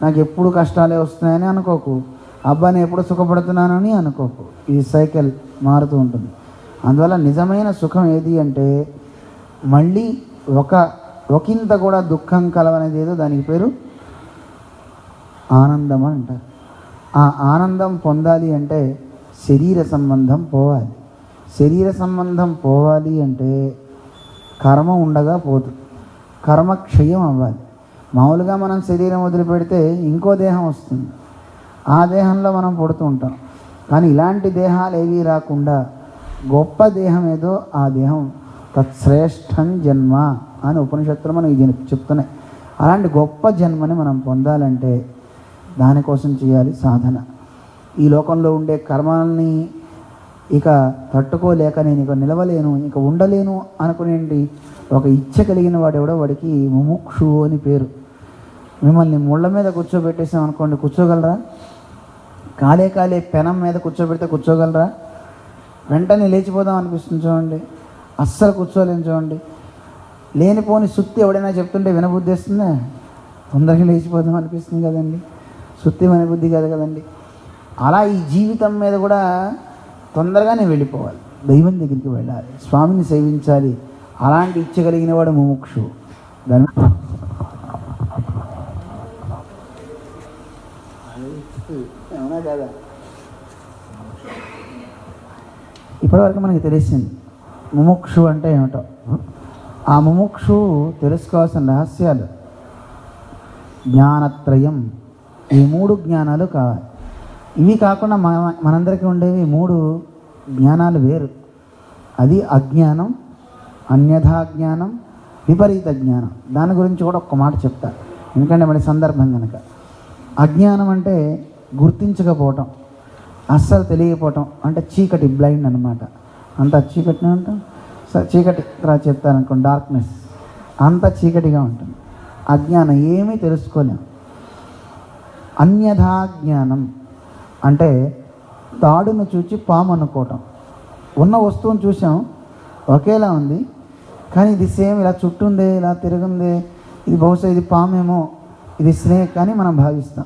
నాకు ఎప్పుడు కష్టాలే వస్తున్నాయని అనుకోకు, అబ్బాని ఎప్పుడు సుఖపడుతున్నానని అనుకోకు. ఈ సైకిల్ మారుతూ ఉంటుంది. అందువల్ల నిజమైన సుఖం ఏది అంటే మళ్ళీ ఒకంత కూడా దుఃఖం కలవనేది ఏదో దానికి పేరు ఆనందం అంటారు. ఆ ఆనందం పొందాలి అంటే శరీర సంబంధం పోవాలి. శరీర సంబంధం పోవాలి అంటే కర్మ ఉండగా పోదు, కర్మ క్షయం అవ్వాలి. మామూలుగా మనం శరీరం వదిలిపెడితే ఇంకో దేహం వస్తుంది, ఆ దేహంలో మనం పుడుతూ ఉంటాం. కానీ ఇలాంటి దేహాలు ఏవీ రాకుండా గొప్ప దేహం ఏదో ఆ దేహం తత్శ్రేష్టం జన్మ అని ఉపనిషత్తులు మనకి చెప్తున్నాయి. అలాంటి గొప్ప జన్మని మనం పొందాలంటే దానికోసం చేయాలి సాధన. ఈ లోకంలో ఉండే కర్మల్ని ఇక తట్టుకోలేక నేను ఇక నిలవలేను, ఇక ఉండలేను అనుకునేంటి ఒక ఇచ్చ కలిగిన వాడెవడో వాడికి ముముక్షు అని పేరు. మిమ్మల్ని ముళ్ళ మీద కూర్చోబెట్టేసాం అనుకోండి, కూర్చోగలరా? కాలే పెనం మీద కూర్చోబెడితే కూర్చోగలరా? వెంటనే లేచిపోదాం అనిపిస్తుంది చూడండి, అస్సలు కూర్చోలేని చూడండి. లేనిపోని సుత్తి ఎవడైనా చెప్తుంటే వినబుద్ధి వస్తుందా? తొందరగా లేచిపోదాం అనిపిస్తుంది కదండి, సుత్తి వినబుద్ధి కాదు కదండి. అలా ఈ జీవితం మీద కూడా తొందరగానే వెళ్ళిపోవాలి, దైవం దగ్గరికి వెళ్ళాలి, స్వామిని సేవించాలి. అలాంటి ఇచ్చగలిగిన వాడు ముముక్షు. దాని అవునా కదా? ఇప్పటివరకు మనకి తెలిసింది ముముక్షు అంటే ఏమిటో. ఆ ముముక్షు తెలుసుకోవాల్సిన రహస్యాలు జ్ఞానత్రయం, ఈ 3 జ్ఞానాలు కావాలి. ఇవి కాకుండా మనందరికీ ఉండేవి 3 జ్ఞానాలు వేరు. అది అజ్ఞానం, అన్యథా జ్ఞానం, విపరీత జ్ఞానం. దాని గురించి కూడా ఒక్క మాట చెప్తా, ఎందుకంటే మన సందర్భం కనుక. అజ్ఞానం అంటే గుర్తించకపోవటం, అస్సలు తెలియకపోవటం, అంటే చీకటి, బ్లైండ్ అనమాట. అంత చీకటినే ఉంటాం. చీకటి తర్వాత చెప్తారనుకోండి, డార్క్నెస్, అంత చీకటిగా ఉంటుంది. అజ్ఞానం, ఏమీ తెలుసుకోలేం. అన్యథా జ్ఞానం అంటే తాడును చూచి పాము అనుకోవటం. ఉన్న వస్తువును చూసాం, ఒకేలా ఉంది, కానీ ఇది సేమ్ ఇలా చుట్టుందే, ఇలా తిరుగుందే, ఇది బహుశా ఇది పామేమో, ఇది స్నేక్ అని మనం భావిస్తాం.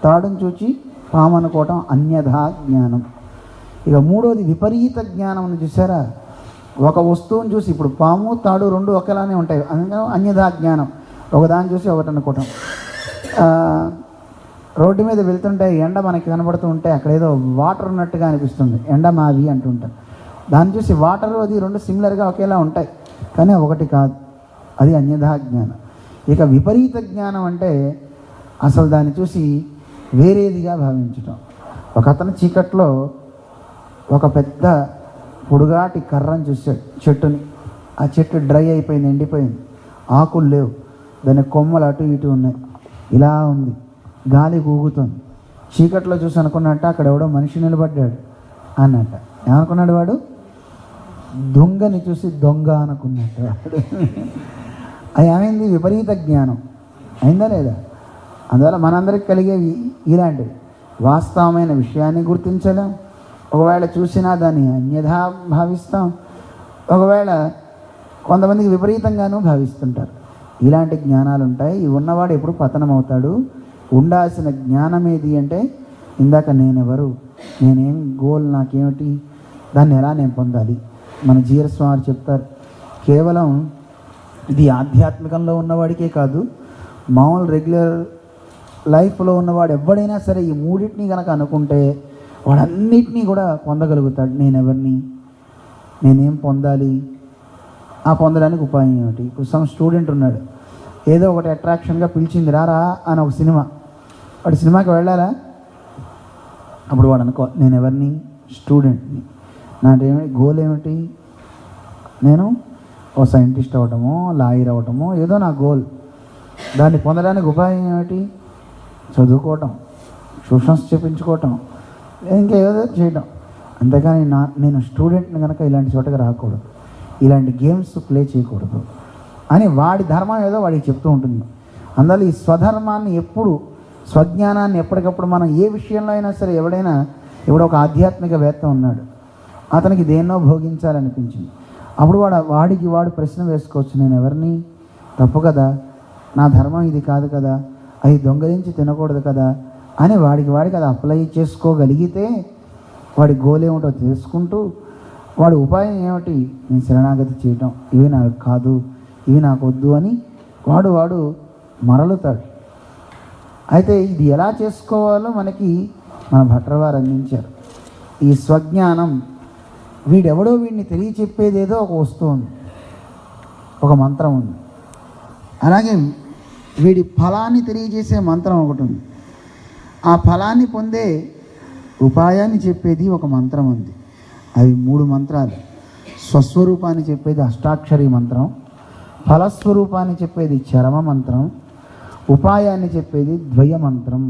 తాడును చూచి పాము అనుకోవటం అన్యథా జ్ఞానం. ఇక 3వది విపరీత జ్ఞానం అని చూసారా? ఒక వస్తువుని చూసి, ఇప్పుడు పాము తాడు 2 ఒకేలానే ఉంటాయి, అందుకని అన్యథా జ్ఞానం. ఒకదాన్ని చూసి ఒకటి అనుకోవటం. రోడ్డు మీద వెళ్తుంటే ఎండ మనకి కనబడుతూ ఉంటే అక్కడ ఏదో వాటర్ ఉన్నట్టుగా అనిపిస్తుంది, ఎండ మావి అంటుంటాం. దాన్ని చూసి వాటర్ అది 2 సిమిలర్గా ఒకేలా ఉంటాయి, కానీ ఒకటి కాదు, అది అన్యథా జ్ఞానం. ఇక విపరీత జ్ఞానం అంటే అసలు దాన్ని చూసి వేరేదిగా భావించటం. ఒక అతను చీకట్లో ఒక పెద్ద పొడుగాటి కర్రను చూశాడు, చెట్టుని. ఆ చెట్టు డ్రై అయిపోయింది, ఎండిపోయింది, ఆకులు లేవు, దాని కొమ్మలు అటు ఇటు ఉన్నాయి, ఇలా ఉంది. గాలి కూగుతుంది. చీకట్లో చూసి అనుకున్నట్ట అక్కడ ఎవడో మనిషి నిలబడ్డాడు అన్నట్ట. ఏమనుకున్నాడు వాడు? దొంగని చూసి దొంగ అనుకున్నట్టు వాడు. అది ఏమైంది? విపరీత జ్ఞానం అయిందా లేదా? అందువల్ల మనందరికి కలిగేవి ఇలాంటివి. వాస్తవమైన విషయాన్ని గుర్తించలేం, ఒకవేళ చూసినా దాన్ని అన్యథా భావిస్తాం, ఒకవేళ కొంతమందికి విపరీతంగానూ భావిస్తుంటారు. ఇలాంటి జ్ఞానాలు ఉంటాయి. ఇవి ఉన్నవాడు ఎప్పుడు పతనం అవుతాడు. ఉండాల్సిన జ్ఞానం ఏది అంటే, ఇందాక నేనెవరు, నేనేం గోల్, నాకేమిటి, దాన్ని ఎలా నేను పొందాలి. మన జీఎస్ వారు చెప్తారు, కేవలం ఇది ఆధ్యాత్మికంలో ఉన్నవాడికే కాదు, మామూలు రెగ్యులర్ లైఫ్లో ఉన్నవాడు ఎవడైనా సరే ఈ మూడింటిని కనుక అనుకుంటే వాడన్నిటినీ కూడా పొందగలుగుతాడు. నేనెవరిని, నేనేం పొందాలి, ఆ పొందడానికి ఉపాయం ఏమిటి. ఇప్పుడు సమ్ స్టూడెంట్ ఉన్నాడు, ఏదో ఒకటి అట్రాక్షన్గా పిలిచింది రారా అని ఒక సినిమా, వాడు సినిమాకి వెళ్ళాలా? అప్పుడు వాడు అనుకో, నేను ఎవరిని, స్టూడెంట్ని, నాకేమిటి గోల్ ఏమిటి, నేను ఓ సైంటిస్ట్ అవ్వటమో లాయర్ అవ్వటమో ఏదో నా గోల్. దాన్ని పొందడానికి ఉపాయం ఏమిటి? చదువుకోవటం, ట్యూషన్స్ చెప్పించుకోవటం, ఇంకేదో చేయటం. అంతేకాని నేను స్టూడెంట్ని కనుక ఇలాంటి చోటకి రాకూడదు, ఇలాంటి గేమ్స్ ప్లే చేయకూడదు అని వాడి ధర్మం ఏదో వాడికి చెప్తూ ఉంటుంది. అందువల్ల ఈ స్వధర్మాన్ని ఎప్పుడు, స్వజ్ఞానాన్ని ఎప్పటికప్పుడు మనం ఏ విషయంలో అయినా సరే, ఎవడో ఒక ఆధ్యాత్మికవేత్త ఉన్నాడు, అతనికి దేన్నో భోగించాలనిపించింది, అప్పుడు వాడు ప్రశ్న వేసుకోవచ్చు, నేను ఎవరిని, తప్పు కదా, నా ధర్మం ఇది కాదు కదా, అవి దొంగలించి తినకూడదు కదా అని వాడికి అది అప్లై చేసుకోగలిగితే వాడి గోల్ ఏమిటో తెలుసుకుంటూ వాడి ఉపాయం ఏమిటి, నేను శరణాగతి చేయటం, ఇవి నాకు కాదు, ఇవి నాకు వద్దు అని వాడు మరలుతాడు. అయితే ఇది ఎలా చేసుకోవాలో మనకి మన భట్రవారు అందించారు. ఈ స్వజ్ఞానం, వీడెవడో వీడిని తెలియచెప్పేదేదో ఒక వస్తువు ఉంది, ఒక మంత్రం ఉంది. అలాగే వీడి ఫలాన్ని తెలియజేసే మంత్రం ఒకటి ఉంది. ఆ ఫలాన్ని పొందే ఉపాయాన్ని చెప్పేది ఒక మంత్రం ఉంది. అవి 3 మంత్రాలు. స్వస్వరూపాన్ని చెప్పేది అష్టాక్షరి మంత్రం, ఫలస్వరూపాన్ని చెప్పేది చరమ మంత్రం, ఉపాయాన్ని చెప్పేది ద్వయ మంత్రం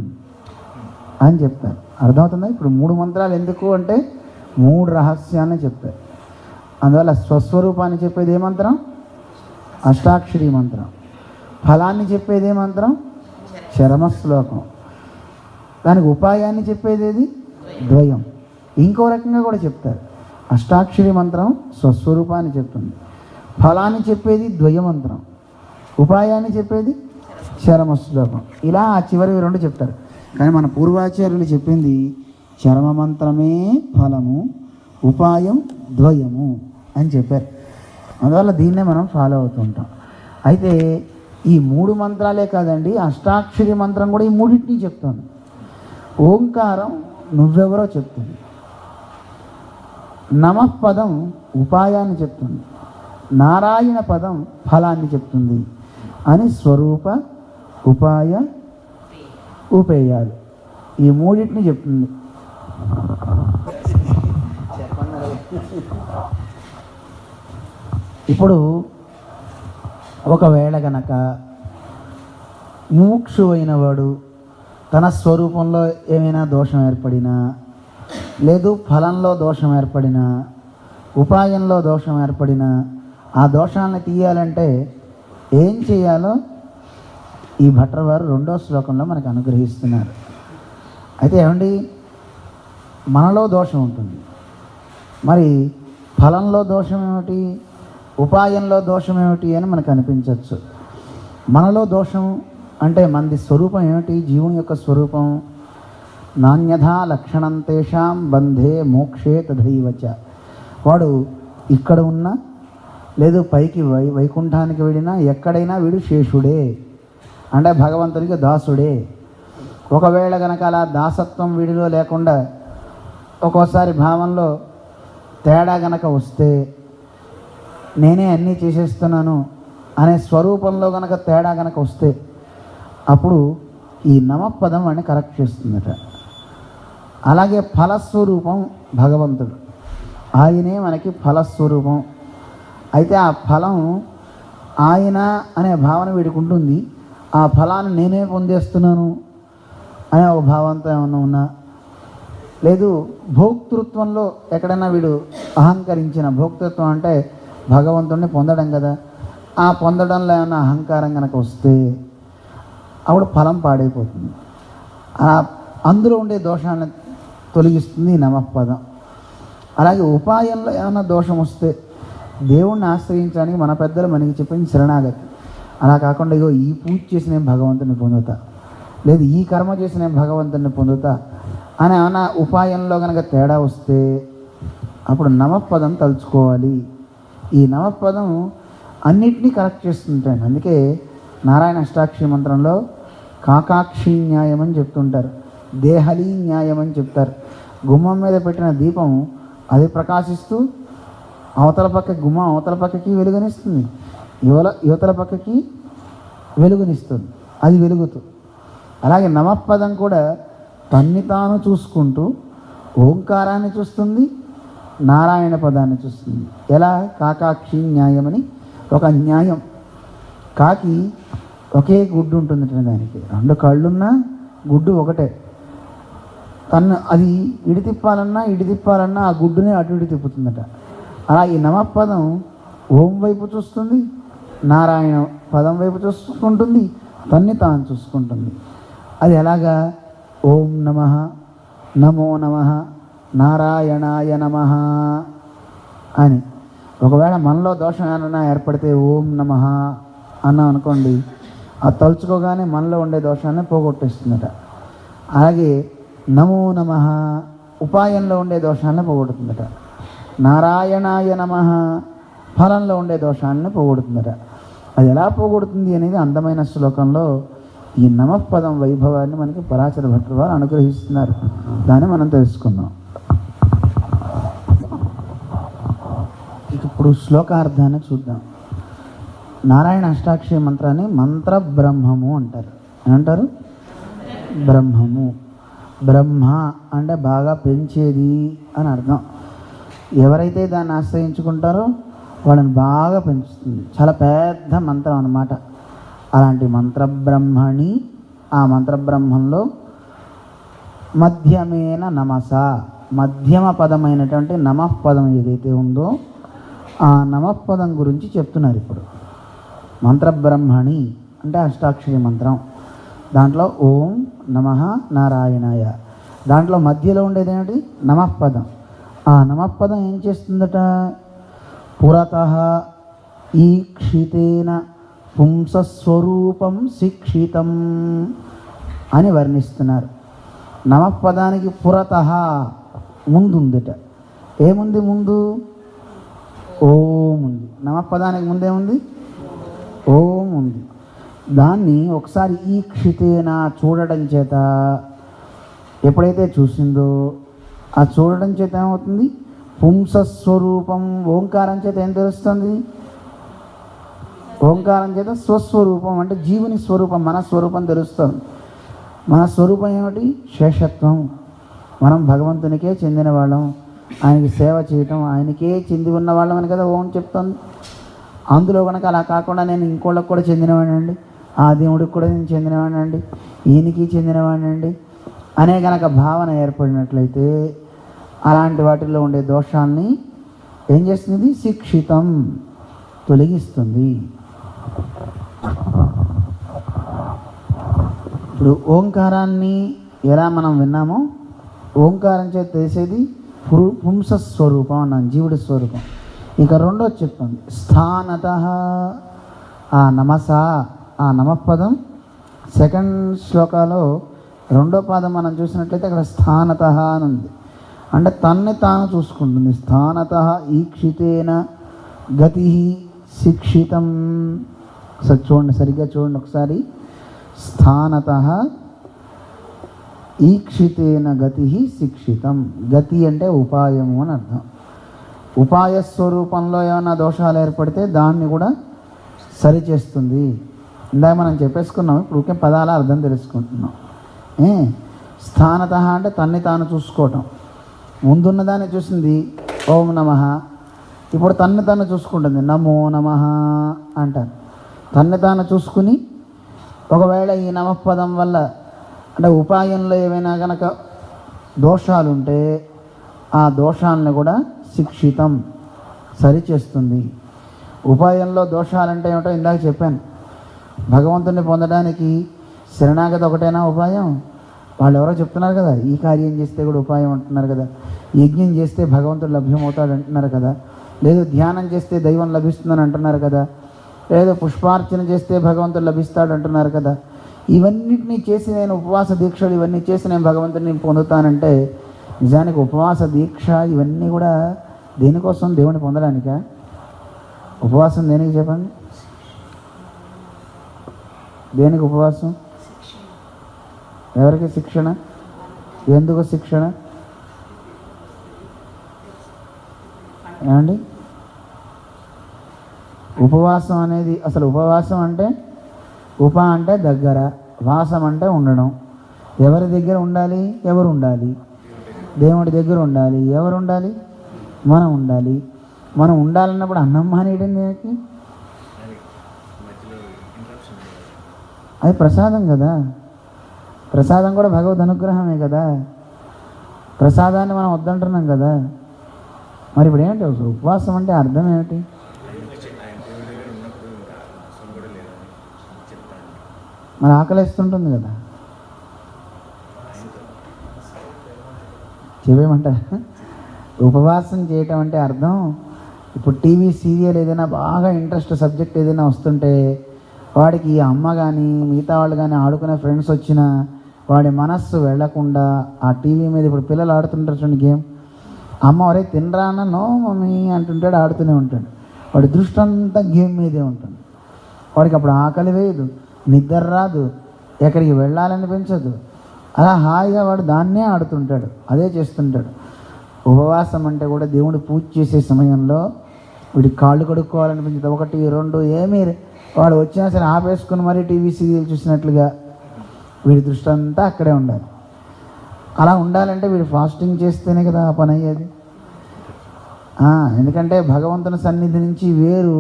అని చెప్తారు. అర్థమవుతుందా? ఇప్పుడు 3 మంత్రాలు ఎందుకు అంటే 3 రహస్యాన్ని చెప్తారు. అందువల్ల స్వస్వరూపాన్ని చెప్పేది ఏ మంత్రం? అష్టాక్షరి మంత్రం. ఫలాన్ని చెప్పేది ఏ మంత్రం? చరమ శ్లోకం. దానికి ఉపాయాన్ని చెప్పేది ఏది? ద్వయం. ఇంకో రకంగా కూడా చెప్తారు. అష్టాక్షరి మంత్రం స్వస్వరూపాన్ని చెప్తుంది, ఫలాన్ని చెప్పేది ద్వయ మంత్రం, ఉపాయాన్ని చెప్పేది చరమ శ్లోకం. ఇలా ఆ చివరి 2 చెప్తారు. కానీ మన పూర్వాచార్యులు చెప్పింది చరమ మంత్రమే ఫలము, ఉపాయం ద్వయము అని చెప్పారు. అందువల్ల దీన్నే మనం ఫాలో అవుతుంటాం. అయితే ఈ 3 మంత్రాలే కాదండి, అష్టాక్షరి మంత్రం కూడా ఈ 3టిని చెప్తుంది. ఓంకారం నువ్వెవరో చెప్తుంది, నమః పదం ఉపాయాన్ని చెప్తుంది, నారాయణ పదం ఫలాన్ని చెప్తుంది అని స్వరూప, ఉపాయ, ఉపేయాలు ఈ 3టిని చెప్తుంది. ఇప్పుడు ఒకవేళ గనక ముముక్షు అయిన వాడు తన స్వరూపంలో ఏమైనా దోషం ఏర్పడినా, లేదు ఫలంలో దోషం ఏర్పడినా, ఉపాయంలో దోషం ఏర్పడినా, ఆ దోషాలను తీయాలంటే ఏం చేయాలో ఈ భట్రవారు 2వ శ్లోకంలో మనకు అనుగ్రహిస్తున్నారు. అయితే ఏమండి, మనలో దోషం ఉంటుంది, మరి ఫలంలో దోషం ఏమిటి, ఉపాయంలో దోషం ఏమిటి అని మనకు అనిపించవచ్చు. మనలో దోషం అంటే మనది స్వరూపం ఏమిటి? జీవుని యొక్క స్వరూపం నాణ్యథా లక్షణం తేషాం బంధే మోక్షే తథైవచ. వాడు ఇక్కడ ఉన్నా, లేదు పైకి వైకుంఠానికి వెళ్ళినా, ఎక్కడైనా వీడు శేషుడే, అంటే భగవంతునికి దాసుడే. ఒకవేళ కనుక అలా దాసత్వం వీడిలో లేకుండా ఒక్కోసారి భావంలో తేడా గనక వస్తే, నేనే అన్నీ చేసేస్తున్నాను అనే స్వరూపంలో గనక తేడా గనక వస్తే, అప్పుడు ఈ నమపదం అని కరెక్ట్ చేస్తుందట. అలాగే ఫలస్వరూపం భగవంతుడు, ఆయనే మనకి ఫలస్వరూపం. అయితే ఆ ఫలం ఆయన అనే భావన వీడికి ఉంటుంది. ఆ ఫలాన్ని నేనే పొందేస్తున్నాను అనే ఒక భావంతో ఏమన్నా ఉన్నా, లేదు భోక్తృత్వంలో ఎక్కడైనా వీడు అహంకరించిన, భోక్తృత్వం అంటే భగవంతుడిని పొందడం కదా, ఆ పొందడంలో ఏమైనా అహంకారం కనుక వస్తే అప్పుడు ఫలం పాడైపోతుంది. అందులో ఉండే దోషాన్ని తొలగిస్తుంది నమఃపదం. అలాగే ఉపాయంలో ఏమైనా దోషం వస్తే దేవుణ్ణి ఆశ్రయించడానికి మన పెద్దలు మనకి చెప్పింది శరణాగతి. అలా కాకుండా ఇగో ఈ పూజ చేసి నేను భగవంతుని పొందుతా, లేదు ఈ కర్మ చేసి నేను భగవంతుని పొందుతా అని ఏమైనా ఉపాయంలో కనుక తేడా వస్తే అప్పుడు నమఃపదం తలుచుకోవాలి. ఈ నమఃపదం అన్నిటినీ కరెక్ట్ చేస్తుంటాను. అందుకే నారాయణ అష్టాక్షరి మంత్రంలో కాకాక్షి న్యాయం అని చెప్తుంటారు, దేహలీ న్యాయం అని చెప్తారు. గుమ్మం మీద పెట్టిన దీపం అది ప్రకాశిస్తూ అవతల పక్క గుమ్మం అవతల పక్కకి వెలుగునిస్తుంది, యువతల పక్కకి వెలుగునిస్తుంది, అది వెలుగుతూ. అలాగే నమఃపదం కూడా తన్ని తాను చూసుకుంటూ ఓంకారాన్ని చూస్తుంది, నారాయణ పదాన్ని చూస్తుంది. ఎలా? కాకాక్షి న్యాయమని ఒక న్యాయం. కాకి ఒకే గుడ్డు ఉంటుంది, దానికి 2 కళ్ళున్నా గుడ్డు ఒకటే. అది ఇడి తిప్పాలన్నా ఆ గుడ్డుని అటు ఇటు తిప్పుతుందట. అలా ఈ నమఃపదం ఓం వైపు చూస్తుంది, నారాయణ పదం వైపు చూసుకుంటుంది, తన్ని తాను చూసుకుంటుంది. అది ఎలాగా? ఓం నమః, నమో నమః, నారాయణాయ నమః అని. ఒకవేళ మనలో దోషం ఏమైనా ఏర్పడితే ఓం నమః అన్నాం అనుకోండి, అది తలుచుకోగానే మనలో ఉండే దోషాన్ని పోగొట్టేస్తుందట. అలాగే నమో నమః ఉపాయంలో ఉండే దోషాన్ని పోగొడుతుందట. నారాయణాయ నమః ఫలంలో ఉండే దోషాన్ని పోగొడుతుందట. అది ఎలా పోగొడుతుంది అనేది అందమైన శ్లోకంలో ఈ నమఃపదం వైభవాన్ని మనకి పరాశర భట్టు వారు అనుగ్రహిస్తున్నారు. దాన్ని మనం తెలుసుకుందాం. ఇప్పుడు శ్లోకార్థాన్ని చూద్దాం. నారాయణ అష్టాక్షరి మంత్రాన్ని మంత్ర బ్రహ్మము అంటారు. ఏమంటారు? బ్రహ్మము. బ్రహ్మ అంటే బాగా పెంచేది అని అర్థం. ఎవరైతే దాన్ని ఆశ్రయించుకుంటారో వాళ్ళని బాగా పెంచుతుంది. చాలా పెద్ద మంత్రం అన్నమాట. అలాంటి మంత్రబ్రహ్మణి, ఆ మంత్రబ్రహ్మంలో మధ్యమేన నమస, మధ్యమ పదమైనటువంటి నమఃపదం ఏదైతే ఉందో ఆ నమఃపదం గురించి చెప్తున్నారు ఇప్పుడు. మంత్రబ్రహ్మణి అంటే అష్టాక్షరి మంత్రం. దాంట్లో ఓం నమః నారాయణాయ, దాంట్లో మధ్యలో ఉండేది ఏమిటి? నమఃపదం. ఆ నమఃపదం ఏం చేస్తుందట? పురతః ఈక్షితేన పుంసస్వరూపం శిక్షితం అని వర్ణిస్తున్నారు. నమఃపదానికి పురతః ముందుందిట. ఏముంది ముందు? ఓం ఉంది. నమఃపదానికి ముందేముంది? ఓం ఉంది. దాన్ని ఒకసారి ఈక్షితేన చూడడం చేత, ఎప్పుడైతే చూసిందో ఆ చూడడం చేత ఏమవుతుంది? పుంసస్వరూపం. ఓంకారం చేత ఏం తెలుస్తుంది? ఓంకారం చేత స్వస్వరూపం అంటే జీవుని స్వరూపం, మన స్వరూపం తెలుస్తుంది. మన స్వరూపం ఏమిటి? శేషత్వం. మనం భగవంతునికే చెందిన వాళ్ళం, ఆయనకి సేవ చేయటం, ఆయనకే చెంది ఉన్న వాళ్ళం అని కదా ఓం చెప్తుంది. అందులో కనుక అలా కాకుండా నేను ఇంకోళ్ళకి కూడా చెందినవాడినండి, ఆ దేవుడికి కూడా నేను చెందినవాడినండి, ఈయనకి చెందినవాడినండి అనే కనుక భావన ఏర్పడినట్లయితే అలాంటి వాటిల్లో ఉండే దోషాన్ని ఏం చేస్తుంది? శిక్షితం, తొలగిస్తుంది. ఇప్పుడు ఓంకారాన్ని ఎలా మనం విన్నామో, ఓంకారం చేత తెలిసేది పుంసస్వరూపం అన్నాం, జీవుడి స్వరూపం. ఇక రెండోది చెప్తుంది స్థానతః. ఆ నమస, ఆ నమఃపదం సెకండ్ శ్లోకాలో రెండో పాదం మనం చూసినట్లయితే అక్కడ స్థానతః అని ఉంది. అంటే తన్ని తాను చూసుకుంటుంది. స్థానతః ఈక్షితేన గతి శిక్షితం. ఒకసారి చూడండి, సరిగ్గా చూడండి ఒకసారి. స్థానతః ఈక్షితేన గతి శిక్షితం. గతి అంటే ఉపాయము అని అర్థం. ఉపాయ స్వరూపంలో ఏమైనా దోషాలు ఏర్పడితే దాన్ని కూడా సరిచేస్తుంది. ఇందాక మనం చెప్పేసుకున్నాం, ఇప్పుడు ఊరికే పదాల అర్థం తెలుసుకుంటున్నాం. స్థానతః అంటే తన్ని తాను చూసుకోవటం. ముందున్నదాన్ని చూసింది ఓం నమః, ఇప్పుడు తన్ని తాను చూసుకుంటుంది నమో నమః అంటారు. తన్ని తాను చూసుకుని ఒకవేళ ఈ నమఃపదం వల్ల అంటే ఉపాయంలో ఏవైనా కనుక దోషాలుంటే ఆ దోషాలను కూడా శిక్షితం సరిచేస్తుంది. ఉపాయంలో దోషాలంటే ఏమిటో ఇందాక చెప్పాను. భగవంతుని పొందడానికి శరణాగతి ఒకటైనా ఉపాయం? వాళ్ళు ఎవరో చెప్తున్నారు కదా, ఈ కార్యం చేస్తే కూడా ఉపాయం అంటున్నారు కదా, యజ్ఞం చేస్తే భగవంతుడు లభ్యమవుతాడు అంటున్నారు కదా, లేదు ధ్యానం చేస్తే దైవం లభిస్తుందని అంటున్నారు కదా, లేదు పుష్పార్చన చేస్తే భగవంతుడు లభిస్తాడు అంటున్నారు కదా. ఇవన్నిటినీ చేసి నేను ఉపవాస దీక్షలు ఇవన్నీ చేసి నేను భగవంతుడిని పొందుతానంటే నిజానికి ఉపవాస దీక్ష ఇవన్నీ కూడా దేనికోసం? దేవుని పొందడానికా? ఉపవాసం దేనికి చెప్పండి? దేనికి ఉపవాసం? ఎవరికి శిక్షణ? ఎందుకు శిక్షణ? ఏమండి? ఉపవాసం అనేది అసలు ఉపవాసం అంటే ఉప అంటే దగ్గర, వాసం అంటే ఉండడం. ఎవరి దగ్గర ఉండాలి? ఎవరు ఉండాలి? దేవుడి దగ్గర ఉండాలి. ఎవరు ఉండాలి? మనం ఉండాలి. మనం ఉండాలన్నప్పుడు అన్నం మానేయడం దేనికి? అది ప్రసాదం కదా. ప్రసాదం కూడా భగవద్ అనుగ్రహమే కదా. ప్రసాదాన్ని మనం వద్దంటున్నాం కదా. మరి ఇప్పుడు ఏంటి ఉపవాసం అంటే అర్థం ఏమిటి? మరి ఆకలిస్తుంటుంది కదా, చెప్పేమంటారా? ఉపవాసం చేయటం అంటే అర్థం ఇప్పుడు టీవీ సీరియల్ ఏదైనా బాగా ఇంట్రెస్ట్ సబ్జెక్ట్ ఏదైనా వస్తుంటే వాడికి ఈ అమ్మ కానీ మిగతా వాళ్ళు కానీ ఆడుకునే ఫ్రెండ్స్ వచ్చినా వాడి మనస్సు వెళ్లకుండా ఆ టీవీ మీద ఇప్పుడు పిల్లలు ఆడుతుంటారు చూడండి గేమ్, అమ్మ ఒరే తినరానా, నో మమ్మీ అంటుంటాడు, ఆడుతూనే ఉంటాడు. వాడి దృష్టి అంతా గేమ్ మీదే ఉంటుంది. వాడికి అప్పుడు ఆకలి వేయదు, నిద్ర రాదు, ఎక్కడికి వెళ్ళాలనిపించదు. అలా హాయిగా వాడు దాన్నే ఆడుతుంటాడు, అదే చేస్తుంటాడు. ఉపవాసం అంటే కూడా దేవుడు పూజ చేసే సమయంలో వీడి కాళ్ళు కడుక్కోవాలనిపించదు, 1, 2 ఏమీ వాడు వచ్చినా సరే ఆపేసుకుని మరీ టీవీ సీరియల్ చూసినట్లుగా వీడి దృష్టి అంతా అక్కడే ఉండాలి. అలా ఉండాలంటే వీడు ఫాస్టింగ్ చేస్తేనే కదా ఆ పని అయ్యేది. ఎందుకంటే భగవంతుని సన్నిధి నుంచి వేరు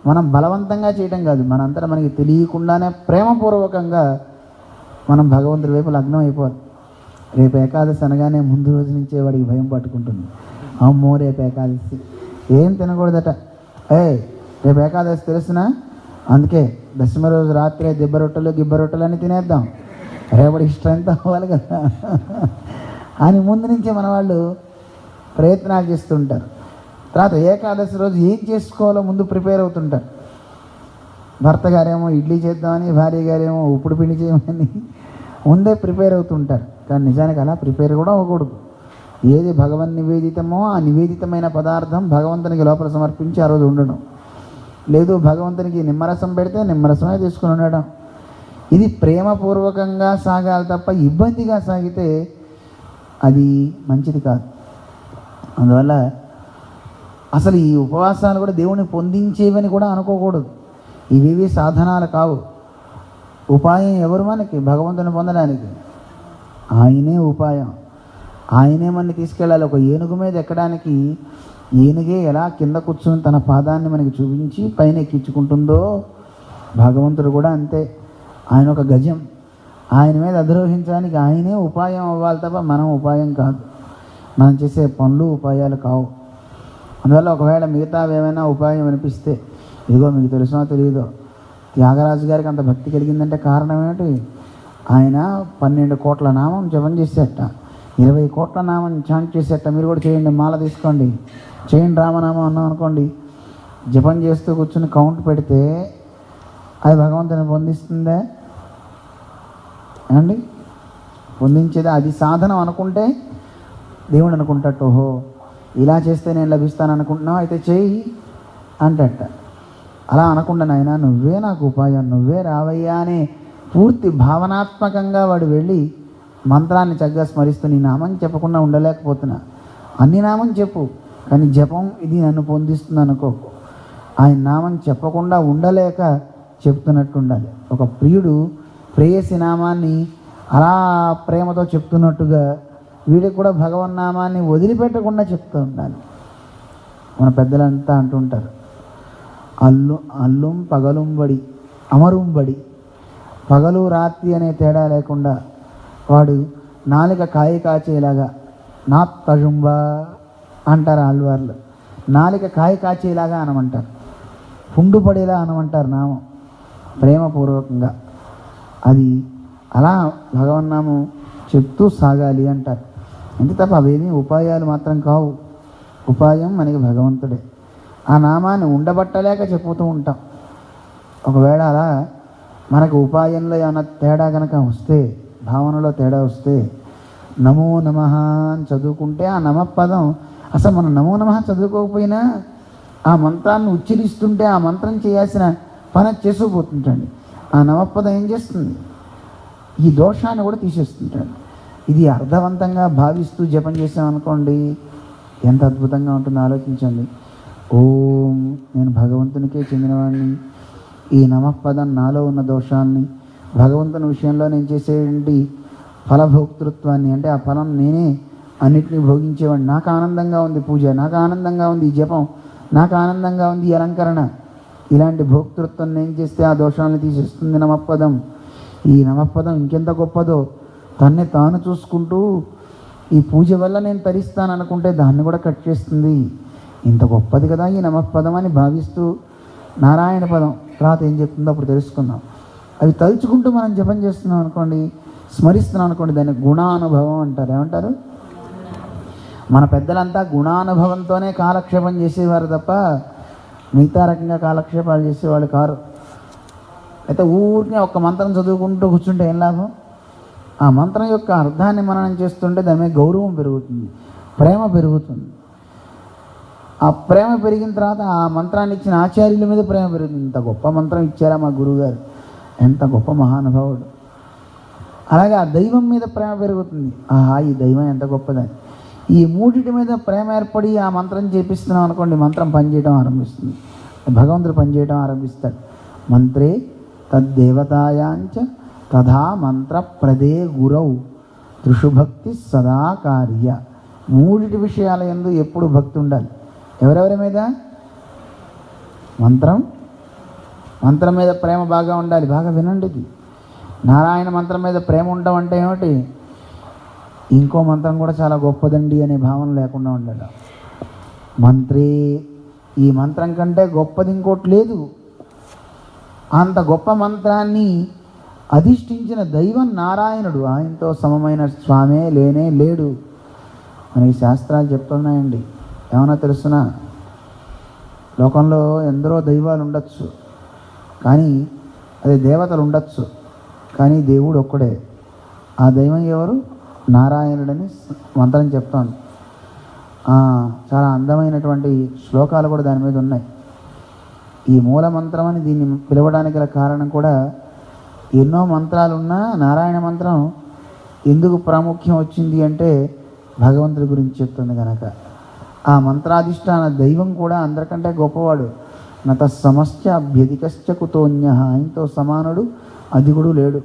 మనం బలవంతంగా చేయటం కాదు, మనంతటా మనకి తెలియకుండానే ప్రేమపూర్వకంగా మనం భగవంతుడి వైపు లగ్నం అయిపోవాలి. రేపు ఏకాదశి అనగానే ముందు రోజు నుంచే వాడికి భయం పట్టుకుంటుంది. అమ్మో రేపు ఏకాదశి ఏం తినకూడదట. రేపు ఏకాదశి తెలుసునా, అందుకే దశమి రోజు రాత్రే దిబ్బ రొట్టెలు గిబ్బ రొట్టెలు అని తినేద్దాం, రేపటికి స్ట్రెంత్ అవ్వాలి కదా అని ముందు నుంచే మన వాళ్ళు ప్రయత్నాలు చేస్తుంటారు. తర్వాత ఏకాదశి రోజు ఏం చేసుకోవాలో ముందు ప్రిపేర్ అవుతుంటారు. భర్త గారేమో ఇడ్లీ చేద్దామని, భార్య గారేమో ఉప్పుడు పిండి చేయమని ముందే ప్రిపేర్ అవుతుంటారు. కానీ నిజానికి అలా ప్రిపేర్ కూడా అవ్వకూడదు. ఏది భగవన్ నివేదితమో ఆ నివేదితమైన పదార్థం భగవంతునికి లోపల సమర్పించి ఆ రోజు ఉండడం. లేదు భగవంతునికి నిమ్మరసం పెడితే నిమ్మరసమే తీసుకుని ఉండడం. ఇది ప్రేమపూర్వకంగా సాగాలి తప్ప ఇబ్బందిగా సాగితే అది మంచిది కాదు. అందువల్ల అసలు ఈ ఉపవాసాలు కూడా దేవుని పొందించేవని కూడా అనుకోకూడదు. ఇవేవి సాధనాలు కావు. ఉపాయం ఎవరు మనకి భగవంతుని పొందడానికి? ఆయనే ఉపాయం. ఆయనే మనని తీసుకెళ్ళాలి. ఒక ఏనుగు మీద ఎక్కడానికి ఏనుగే ఎలా కింద కూర్చొని తన పాదాన్ని మనకి చూపించి పైన ఎక్కించుకుంటుందో భగవంతుడు కూడా అంతే. ఆయన ఒక గజం, ఆయన మీద అధిరోహించడానికి ఆయనే ఉపాయం అవ్వాలి తప్ప మనం ఉపాయం కాదు. మనం చేసే పనులు ఉపాయాలు కావు. అందువల్ల ఒకవేళ మిగతావి ఏమైనా ఉపాయం అనిపిస్తే, ఇదిగో మీకు తెలుసో తెలియదో త్యాగరాజు గారికి అంత భక్తి కలిగిందంటే కారణం ఏమిటి? ఆయన 12 కోట్ల నామం జపం చేసేట, 20 కోట్ల నామం చాంట్ చేసేట. మీరు కూడా చేయండి, మాల తీసుకోండి, చేయండి రామనామం అన్నాం అనుకోండి, జపం చేస్తూ కూర్చుని కౌంట్ పెడితే అది భగవంతుని పొందిస్తుందే అండి? పొందించేది అది సాధనం అనుకుంటే దేవుడు అనుకుంటాడు, ఓహో ఇలా చేస్తే నేను లభిస్తాను అనుకుంటున్నావు, అయితే చేయి అంటట. అలా అనకుండా నాయనా నువ్వే నాకు ఉపాయం, నువ్వే రావయ్యా అని పూర్తి భావనాత్మకంగా వాడు వెళ్ళి మంత్రాన్ని చక్కగా స్మరిస్తూ నీ నామం చెప్పకుండా ఉండలేకపోతున్నా, అన్ని నామం చెప్పు కానీ జపం ఇది నన్ను పొందిస్తుంది అనుకోకు. ఆయన నామం చెప్పకుండా ఉండలేక చెప్తున్నట్టు ఉండాలి. ఒక ప్రియుడు ప్రేయసి నామాన్ని అలా ప్రేమతో చెప్తున్నట్టుగా వీడికి కూడా భగవన్నామాన్ని వదిలిపెట్టకుండా చెప్తూ ఉండాలి. మన పెద్దలంతా అంటుంటారు, అల్లుం పగలుంబడి అమరుంబడి, పగలు రాత్రి అనే తేడా లేకుండా వాడు నాలుక కాయ కాచేలాగా నా తజుంబ అంటారు ఆళ్వార్లు. నాలుక కాయ కాచేలాగా అనమంటారు, పుండు పడేలా అనమంటారు నామం ప్రేమపూర్వకంగా. అది అలా భగవన్నామం చెప్తూ సాగాలి అంటారు. అంతే తప్ప అవేమీ ఉపాయాలు మాత్రం కావు. ఉపాయం మనకి భగవంతుడే. ఆ నామాన్ని ఉండబట్టలేక చెప్పుతూ ఉంటాం. ఒకవేళ అలా మనకు ఉపాయంలో ఏమైనా తేడా కనుక వస్తే, భావనలో తేడా వస్తే, నమో నమః అని చదువుకుంటే ఆ నమఃపదం అసలు మనం నమో నమః చదువుకోకపోయినా ఆ మంత్రాన్ని ఉచ్చరిస్తుంటే ఆ మంత్రం చేయాల్సిన పని చేసుకుపోతుంటండి. ఆ నమఃపదం ఏం చేస్తుంది? ఈ దోషాన్ని కూడా తీసేస్తుంటాడు. ఇది అర్థవంతంగా భావిస్తూ జపం చేసామనుకోండి, ఎంత అద్భుతంగా ఉంటుందో ఆలోచించండి. ఓం, నేను భగవంతునికే చెందినవాడిని, ఈ నమఃపదం నాలో ఉన్న దోషాన్ని, భగవంతుని విషయంలో నేను చేసేటువంటి ఫలభోక్తృత్వాన్ని, అంటే ఆ ఫలం నేనే అన్నిటినీ భోగించేవాడిని, నాకు ఆనందంగా ఉంది పూజ, నాకు ఆనందంగా ఉంది ఈ జపం, నాకు ఆనందంగా ఉంది ఈ అలంకరణ, ఇలాంటి భోక్తృత్వం నేను చేస్తే ఆ దోషాలను తీసేస్తుంది నమఃపదం. ఈ నమఃపదం ఇంకెంత గొప్పదో, తన్నే తాను చూసుకుంటూ ఈ పూజ వల్ల నేను తరిస్తాను అనుకుంటే దాన్ని కూడా కట్ చేస్తుంది. ఇంత గొప్పది కదా ఈ నమఃపదం అని భావిస్తూ నారాయణ పదం తర్వాత ఏం చెప్తుందో అప్పుడు తెలుసుకుందాం. అవి తలుచుకుంటూ మనం జపం చేస్తున్నాం అనుకోండి, స్మరిస్తున్నాం అనుకోండి, దాన్ని గుణానుభవం అంటారు. ఏమంటారు? మన పెద్దలంతా గుణానుభవంతోనే కాలక్షేపం చేసేవారు తప్ప మిగతా రకంగా కాలక్షేపాలు చేసేవాళ్ళు కారు. అయితే ఊరికే ఒక్క మంత్రం చదువుకుంటూ కూర్చుంటే ఏం లాభం? ఆ మంత్రం యొక్క అర్థాన్ని మననం చేస్తుంటే దాని మీద గౌరవం పెరుగుతుంది, ప్రేమ పెరుగుతుంది. ఆ ప్రేమ పెరిగిన తర్వాత ఆ మంత్రాన్ని ఇచ్చిన ఆచార్యుల మీద ప్రేమ పెరుగుతుంది. ఇంత గొప్ప మంత్రం ఇచ్చారా మా గురువుగారు, ఎంత గొప్ప మహానుభావుడు. అలాగే ఆ దైవం మీద ప్రేమ పెరుగుతుంది. ఆహా, ఈ దైవం ఎంత గొప్పదని. ఈ మూడిటి మీద ప్రేమ ఏర్పడి ఆ మంత్రం చేపిస్తున్నాం అనుకోండి, మంత్రం పనిచేయడం ఆరంభిస్తుంది, భగవంతుడు పనిచేయడం ఆరంభిస్తాడు. మంత్రే తద్దేవతాయాంచ తథా మంత్ర ప్రదే గురౌ త్రిషుభక్తి సదా కార్య. మూడిటి విషయాల యందు ఎప్పుడు భక్తి ఉండాలి. ఎవరెవరి మీద? మంత్రం మీద ప్రేమ బాగా ఉండాలి. బాగా వినండి, ఇది నారాయణ మంత్రం మీద ప్రేమ ఉండడం అంటే ఏమిటి? ఇంకో మంత్రం కూడా చాలా గొప్పదండి అనే భావన లేకుండా ఉండాలి. మంత్రే, ఈ మంత్రం కంటే గొప్పది ఇంకోటి లేదు. అంత గొప్ప మంత్రాన్ని అధిష్ఠించిన దైవం నారాయణుడు, ఆయనతో సమమైన స్వామే లేనే లేడు అని శాస్త్రాలు చెప్తున్నాయండి. ఏమన్నా తెలుసునా? లోకంలో ఎందరో దైవాలు ఉండొచ్చు, కానీ అదే దేవతలు ఉండొచ్చు, కానీ దేవుడు ఒక్కడే. ఆ దైవం ఎవరు? నారాయణుడని మంత్రం చెప్తాను. చాలా అందమైనటువంటి శ్లోకాలు కూడా దాని మీద ఉన్నాయి. ఈ మూల మంత్రం అని దీన్ని పిలవడానికి గల కారణం కూడా, ఎన్నో మంత్రాలున్నా నారాయణ మంత్రం ఎందుకు ప్రాముఖ్యం వచ్చింది అంటే భగవంతుడి గురించి చెప్తుంది కనుక. ఆ మంత్రాధిష్టాన దైవం కూడా అందరికంటే గొప్పవాడు. నత సమస్య అభ్యధికశ్చ కుతోన్య, ఆయనతో సమానుడు అధికుడు లేడు.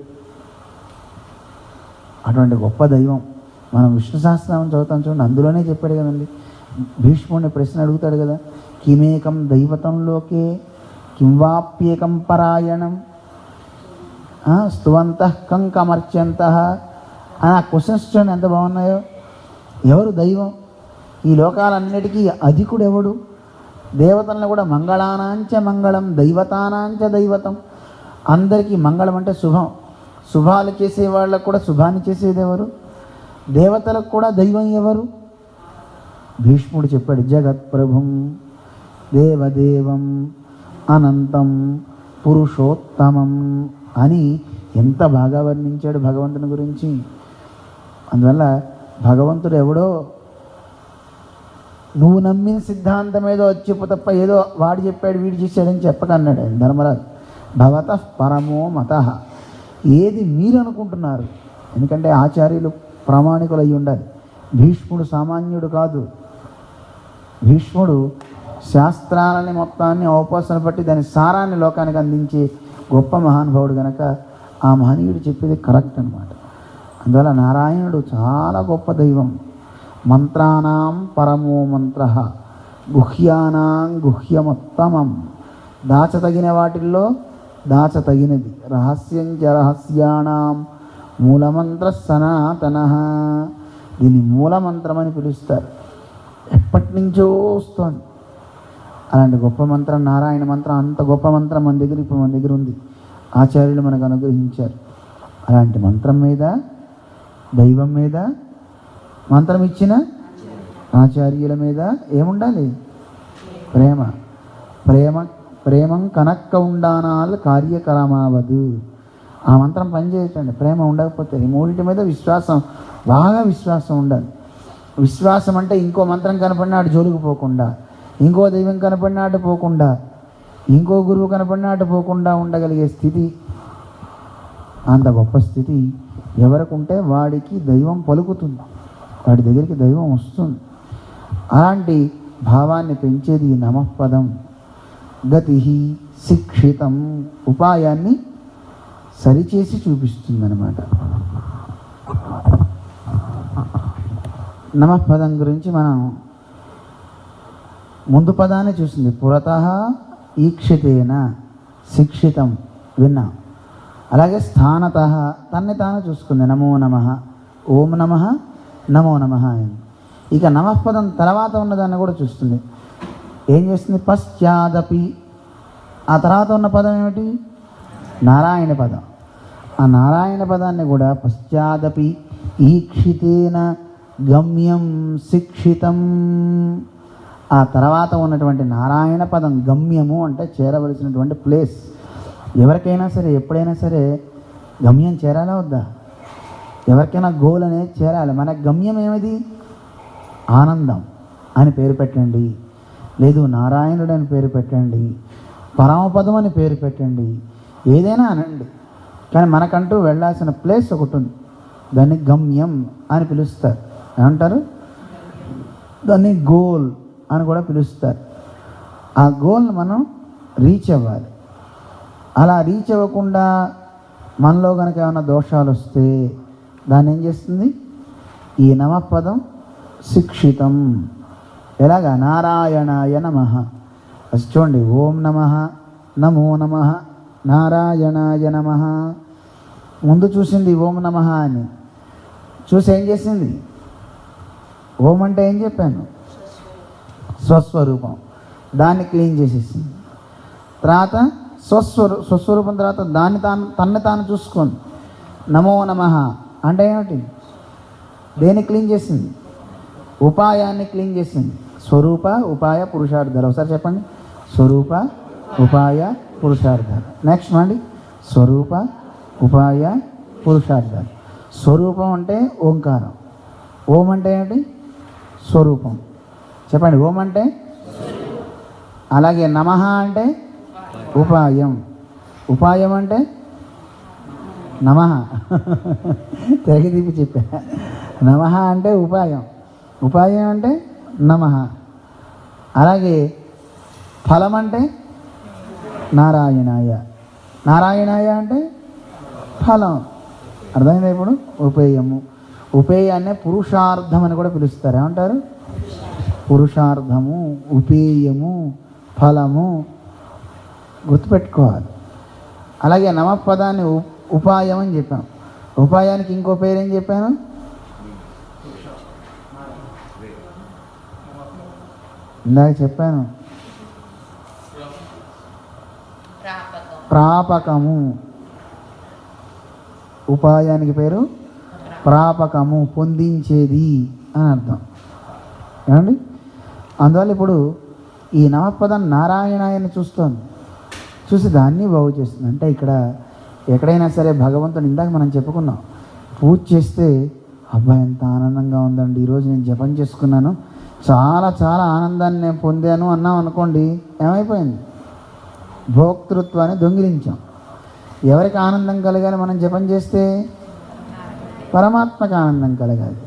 అటువంటి గొప్ప దైవం. మనం విష్ణు సహస్రనామం చదువుతాం చూడండి, అందులోనే చెప్పాడు కదండి. భీష్ముడిని ప్రశ్న అడుగుతాడు కదా, కిమేకం దైవతంలోకే కింవాప్యేకం పరాయణం స్తువంతః కంకమర్చ్యంతః అని ఆ క్వశ్చన్స్ చూడండి ఎంత బాగున్నాయో. ఎవరు దైవం? ఈ లోకాలన్నిటికీ అధికుడు ఎవడు? దేవతలను కూడా మంగళానాంచ మంగళం దైవతానాంచ దైవతం. అందరికీ మంగళం అంటే శుభం, శుభాలు చేసే వాళ్ళకు కూడా శుభాన్ని చేసేది ఎవరు? దేవతలకు కూడా దైవం ఎవరు? భీష్ముడు చెప్పాడు, జగత్ప్రభుం దేవదేవం అనంతం పురుషోత్తమం అని ఎంత బాగా వర్ణించాడు భగవంతుని గురించి. అందువల్ల భగవంతుడు ఎవడో నువ్వు నమ్మిన సిద్ధాంతం ఏదో చెప్పు తప్ప ఏదో వాడు చెప్పాడు వీడు చేశాడని చెప్పకన్నాడు ఆయన ధర్మరాజు. భవతః పరమో మతః, ఏది మీరు అనుకుంటున్నారు, ఎందుకంటే ఆచార్యులు ప్రామాణికులు అయి ఉండాలి. భీష్ముడు సామాన్యుడు కాదు. భీష్ముడు శాస్త్రాలని మొత్తాన్ని అవపోసన పట్టి దాని సారాన్ని లోకానికి అందించే గొప్ప మహానుభావుడు కనుక ఆ మహనీయుడు చెప్పేది కరెక్ట్ అనమాట. అందువల్ల నారాయణుడు చాలా గొప్ప దైవం. మంత్రానాం పరమో మంత్ర గుహ్యానాం గుహ్యముత్తమం, దాచతగిన వాటిల్లో దాచతగినది. రహస్యం చ రహస్యానాం మూలమంత్ర సనాతన. దీన్ని మూలమంత్రం అని పిలుస్తారు. ఎప్పటి నుంచో వస్తుంది అలాంటి గొప్ప మంత్రం నారాయణ మంత్రం. అంత గొప్ప మంత్రం మన దగ్గర ఇప్పుడు మన దగ్గర ఉంది, ఆచార్యులు మనకు అనుగ్రహించారు. అలాంటి మంత్రం మీద, దైవం మీద, మంత్రం ఇచ్చిన ఆచార్యుల మీద ఏముండాలి? ప్రేమ. ప్రేమం కనక్క ఉండానాలు కార్యక్రమావదు. ఆ మంత్రం పనిచేయటండి. ప్రేమ ఉండకపోతే ఈ మూడింటి మీద విశ్వాసం, బాగా విశ్వాసం ఉండాలి. విశ్వాసం అంటే ఇంకో మంత్రం కనపడినా అటు జోలికి పోకుండా, ఇంకో దైవం కనపడినా అటు పోకుండా, ఇంకో గురువు కనపడినా అటు పోకుండా ఉండగలిగే స్థితి. అంత గొప్ప స్థితి ఎవరికి ఉంటే వాడికి దైవం పలుకుతుంది, వాడి దగ్గరికి దైవం వస్తుంది. అలాంటి భావాన్ని పెంచేది ఈ నమఃపదం. గతి శిక్షితం, ఉపాయాన్ని సరిచేసి చూపిస్తుందన్నమాట. నమఃపదం గురించి మనం ముందు పదాన్ని చూసింది. పురతః ఈక్షితేన శిక్షితం విన్నా. అలాగే స్థానతః తన్ని తాను చూసుకుంది. నమో నమః, ఓం నమః, నమో నమః అని. ఇక నమఃపదం తర్వాత ఉన్నదాన్ని కూడా చూస్తుంది. ఏం చేస్తుంది? పశ్చాదపి. ఆ తర్వాత ఉన్న పదం ఏమిటి? నారాయణ పదం. ఆ నారాయణ పదాన్ని కూడా పశ్చాదపి ఈక్షితేన గమ్యం శిక్షితం. ఆ తర్వాత ఉన్నటువంటి నారాయణ పదం గమ్యము అంటే చేరవలసినటువంటి ప్లేస్. ఎవరికైనా సరే ఎప్పుడైనా సరే గమ్యం చేరాలా వద్దా? ఎవరికైనా గోల్ అనేది చేరాలి. మన గమ్యం ఏమిది? ఆనందం అని పేరు పెట్టండి, లేదు నారాయణుడు అని పేరు పెట్టండి, పరమపదం అని పేరు పెట్టండి, ఏదైనా అనండి. కానీ మనకంటూ వెళ్ళాల్సిన ప్లేస్ ఒకటి ఉంది, దాన్ని గమ్యం అని పిలుస్తారు. ఏమంటారు? దాన్ని గోల్ అని కూడా పిలుస్తారు. ఆ గోల్ని మనం రీచ్ అవ్వాలి. అలా రీచ్ అవ్వకుండా మనలో కనుక ఏమైనా దోషాలు వస్తే దాన్ని ఏం చేస్తుంది? ఈ నమఃపదం శిక్షితం. ఎలాగా? నారాయణాయ నమః. అది చూడండి, ఓం నమః, నమో నమః, నారాయణాయ నమః. ముందు చూసింది ఓం నమః అని, చూసి ఏం చేసింది? ఓం అంటే ఏం చెప్పాను? స్వస్వరూపం. దాన్ని క్లీన్ చేసేసింది. తర్వాత స్వస్వరూపం తర్వాత తన్ని తాను చూసుకుంది. నమో నమః అంటే ఏమిటి? దేన్ని క్లీన్ చేసింది? ఉపాయాన్ని క్లీన్ చేసింది. స్వరూప, ఉపాయ, పురుషార్థాలు. ఒకసారి చెప్పండి. స్వరూప, ఉపాయ, పురుషార్థాలు. నెక్స్ట్ అండి, స్వరూప, ఉపాయ, పురుషార్థాలు. స్వరూపం అంటే ఓంకారం. ఓం అంటే ఏంటి? స్వరూపం. చెప్పండి. ఓం అంటే, అలాగే నమః అంటే ఉపాయం. ఉపాయం అంటే నమః. తెగదీపి చెప్పా. నమః అంటే ఉపాయం, ఉపాయం అంటే నమః. అలాగే ఫలం అంటే నారాయణాయ. నారాయణాయ అంటే ఫలం. అర్థమైందా ఇప్పుడు? ఉపేయము. ఉపేయాన్నే పురుషార్థం అని కూడా పిలుస్తారు. ఏమంటారు? పురుషార్థము, ఉపేయము, ఫలము గుర్తుపెట్టుకోవాలి. అలాగే నమఃపదాన్ని ఉపాయం అని చెప్పాను. ఉపాయానికి ఇంకో పేరు ఏం చెప్పాను? ఇందాక చెప్పాను, ప్రాపకము. ఉపాయానికి పేరు ప్రాపకము, పొందించేది అని అర్థం. ఏమండి? అందువల్ల ఇప్పుడు ఈ నమఃపదం నారాయణాయని చూస్తోంది, చూసి దాన్ని బాగు చేస్తుంది. అంటే ఇక్కడ ఎక్కడైనా సరే భగవంతుని, ఇందాక మనం చెప్పుకున్నాం, పూజ చేస్తే అబ్బాయి ఎంత ఆనందంగా ఉందండి, ఈరోజు నేను జపం చేసుకున్నాను, చాలా చాలా ఆనందాన్ని నేను పొందాను అన్నాం అనుకోండి, ఏమైపోయింది? భోక్తృత్వాన్ని దొంగిలించాం. ఎవరికి ఆనందం కలగాలి? మనం జపం చేస్తే పరమాత్మకు ఆనందం కలగాలి.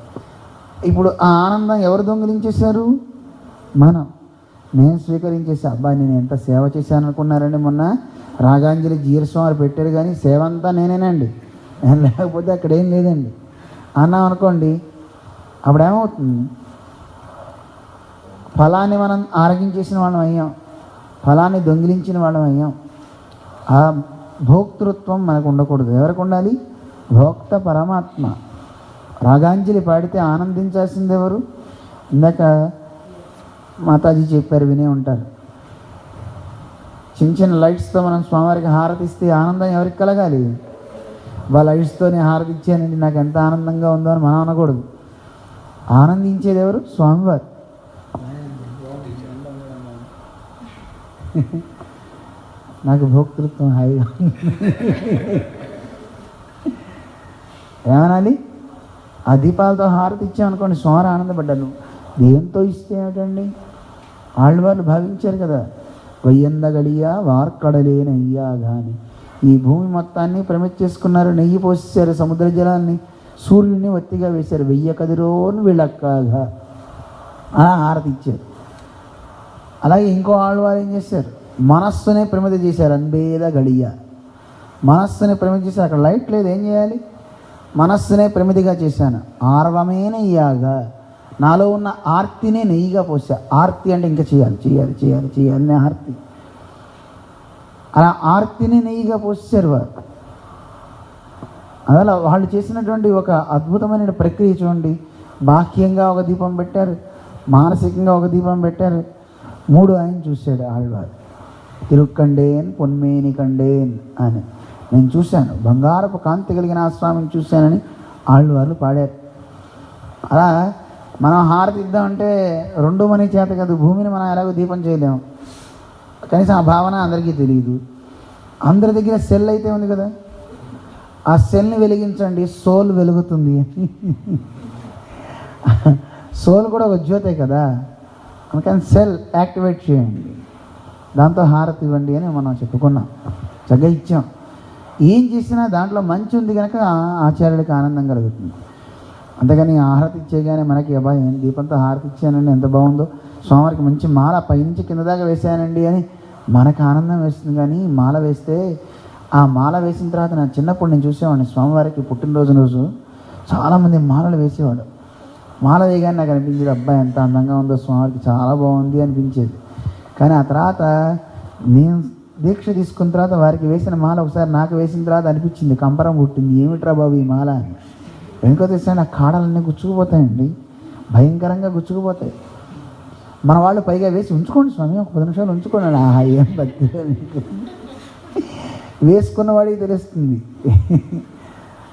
ఇప్పుడు ఆ ఆనందం ఎవరు దొంగిలించేశారు? మనం. నేను స్వీకరించేసా. అబ్బాయి నేను ఎంత సేవ చేశాను అనుకున్నారండి, మొన్న రాగాంజలి జీరస్వామి పెట్టారు, కానీ సేవ అంతా నేనేనండి, లేకపోతే అక్కడ ఏం లేదండి అన్నాం అనుకోండి, అప్పుడేమవుతుంది? ఫలాన్ని మనం ఆరగించేసిన వాళ్ళం అయ్యాం, ఫలాన్ని దొంగిలించిన వాళ్ళం అయ్యాం. ఆ భోక్తృత్వం మనకు ఉండకూడదు. ఎవరికి ఉండాలి? భోక్త పరమాత్మ. రాగాంజలి పాడితే ఆనందించాల్సింది ఎవరు? ఇందాక మాతాజీ చెప్పారు, వినే ఉంటారు. చిన్న చిన్న లైట్స్తో మనం స్వామివారికి హారతి ఇస్తే ఆనందం ఎవరికి కలగాలి? వాళ్ళ లైట్స్తోనే హారతి ఇచ్చానండి, నాకు ఎంత ఆనందంగా ఉందో అని మనం అనకూడదు. ఆనందించేది ఎవరు? స్వామివారు. నాకు భోక్తృత్వం హాయిగా ఏమనాలి? ఆ దీపాలతో హారతి ఇచ్చామనుకోండి, స్వామి ఆనందపడ్డాను. దేంతో ఇస్తే ఏమిటండి? వాళ్ళు భావించారు కదా, వయ్యందగడియా వార్కడలేనయ్యా గాని. ఈ భూమి మొత్తాన్ని ప్రమిచ్చేసుకున్నారు, నెయ్యి పోసేశారు, సముద్ర జలాన్ని, సూర్యుడిని ఒత్తిగా వేశారు, వెయ్య కదిరోని విళక్కాగా అలా హారతి ఇచ్చారు. అలాగే ఇంకో ఆళ్వారు ఏం చేశారు? మనస్సునే ప్రమిద చేశారు, అంబేద గడియ. మనస్సుని ప్రమిద చేశారు. అక్కడ లైట్ లేదు, ఏం చేయాలి? మనస్సునే ప్రమిదిగా చేశాను. ఆర్వమే నెయ్యాగా, నాలో ఉన్న ఆర్తినే నెయ్యిగా పోసా. ఆర్తి అంటే ఇంకా చేయాలి చేయాలి చేయాలి చేయాలని ఆర్తి. అలా ఆర్తిని నెయ్యిగా పోసారు వారు. అలా వాళ్ళు చేసినటువంటి ఒక అద్భుతమైన ప్రక్రియ చూడండి. బాహ్యంగా ఒక దీపం పెట్టారు, మానసికంగా ఒక దీపం పెట్టారు. 3 ఆయన చూశాడు ఆళ్వారు. తిరుక్కండేన్ పొన్మేని కండేన్ అని నేను చూశాను, బంగారపు కాంతి కలిగిన ఆ స్వామిని చూశానని ఆళ్వార్లు పాడారు. అలా మనం హారతి ఇద్దామంటే 2 మనీ చేత కాదు, భూమిని మనం ఎలాగో దీపం చేయలేము. కనీసం ఆ భావన అందరికీ తెలియదు. అందరి దగ్గర సెల్ అయితే ఉంది కదా, ఆ సెల్ని వెలిగించండి, సోల్ వెలుగుతుంది. సోల్ కూడా ఒక జ్యోతే కదా, అందుకని సెల్ యాక్టివేట్ చేయండి, దాంతో హారతి ఇవ్వండి అని మనం చెప్పుకున్నాం. చక్కగా ఇచ్చాం. ఏం చేసినా దాంట్లో మంచి ఉంది కనుక ఆచార్యుడికి ఆనందం కలుగుతుంది. అంతేగాని హారతి ఇచ్చేగానే మనకి అబ్బాయి దీపంతో హారతి ఇచ్చానండి, ఎంత బాగుందో, స్వామివారికి మంచి మాల పైనుంచి కింద దాకా వేసానండి అని మనకు ఆనందం వేస్తుంది. కానీ మాల వేస్తే, ఆ మాల వేసిన తర్వాత నా చిన్నప్పుడు నేను చూసేవాడిని, స్వామివారికి పుట్టినరోజు చాలామంది మాలలు వేసేవాడు. మాల వేయగానే నాకు అనిపించేది, అబ్బాయి ఎంత అందంగా ఉందో, స్వామివారికి చాలా బాగుంది అనిపించేది. కానీ ఆ తర్వాత నేను దీక్ష తీసుకున్న తర్వాత వారికి వేసిన మాల ఒకసారి నాకు వేసిన తర్వాత అనిపించింది, కంపరం పుట్టింది, ఏమిట్రా బాబు ఈ మాల అని. ఎందుకో తెలుసా, నా కాడలన్నీ గుచ్చుకుపోతాయండి, భయంకరంగా గుచ్చుకుపోతాయి. మన వాళ్ళు పైగా వేసి ఉంచుకోండి స్వామి, ఒక 10 నిమిషాలు ఉంచుకోండి. ఏం భక్తి వేసుకున్న వాడికి తెలుస్తుంది.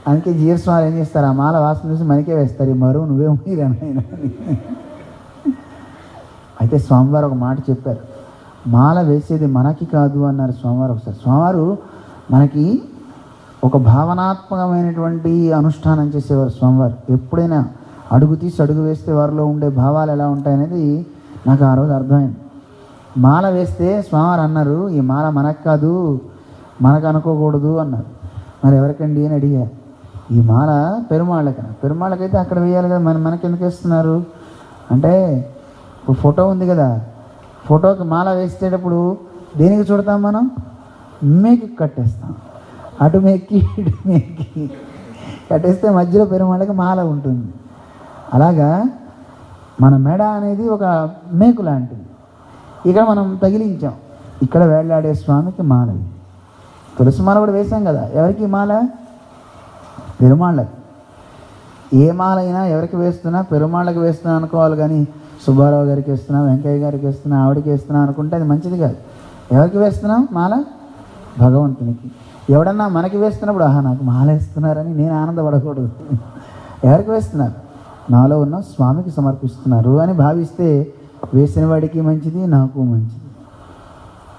అందుకే జీఎస్ స్వామి ఏం చేస్తారు, ఆ మాల వాసన చూసి మనకే వేస్తారు, ఈ మరువు నువ్వే మీరైనా. అయితే స్వామివారు ఒక మాట చెప్పారు, మాల వేసేది మనకి కాదు అన్నారు స్వామివారు. ఒకసారి స్వామివారు మనకి ఒక భావనాత్మకమైనటువంటి అనుష్ఠానం చేసేవారు స్వామివారు. ఎప్పుడైనా అడుగు తీసి అడుగు వేస్తే వారిలో ఉండే భావాలు ఎలా ఉంటాయనేది నాకు ఆ రోజు అర్థమైంది. మాల వేస్తే స్వామివారు అన్నారు, ఈ మాల మనకు కాదు, మనకు అనుకోకూడదు అన్నారు. మరి ఎవరికండి అని అడిగారు. ఈ మాల పెరుమాళ్ళకైతే అక్కడ వేయాలి కదా, మనకి ఎందుకు వేస్తున్నారు అంటే, ఇప్పుడు ఫోటో ఉంది కదా, ఫోటోకి మాల వేసేటప్పుడు దేనికి చూడతాం మనం? మేకి కట్టేస్తాం, అటు మేకి ఇటు మేకి కట్టేస్తే మధ్యలో పెరుమాళ్ళకి మాల ఉంటుంది. అలాగా మన మెడ అనేది ఒక మేకు లాంటిది, ఇక్కడ మనం తగిలించాం, ఇక్కడ వేళ్లాడే స్వామికి మాల. తులసి మాల కూడా వేసాం కదా, ఎవరికి మాల? పెరుమాళ్ళకి. ఏ మాల అయినా ఎవరికి వేస్తున్నా పెరుమాళ్ళకి వేస్తున్నా అనుకోవాలి, కానీ సుబ్బారావు గారికి వేస్తున్నా, వెంకయ్య గారికి వేస్తున్నా, ఆవిడకి వేస్తున్నా అనుకుంటే అది మంచిది కాదు. ఎవరికి వేస్తున్నాం మాల? భగవంతునికి. ఎవడన్నా మనకి వేస్తున్నప్పుడు ఆహా నాకు మాల వేస్తున్నారని నేను ఆనందపడకూడదు. ఎవరికి వేస్తున్నారు? నాలో ఉన్న స్వామికి సమర్పిస్తున్నారు అని భావిస్తే వేసిన వాడికి మంచిది, నాకు మంచిది.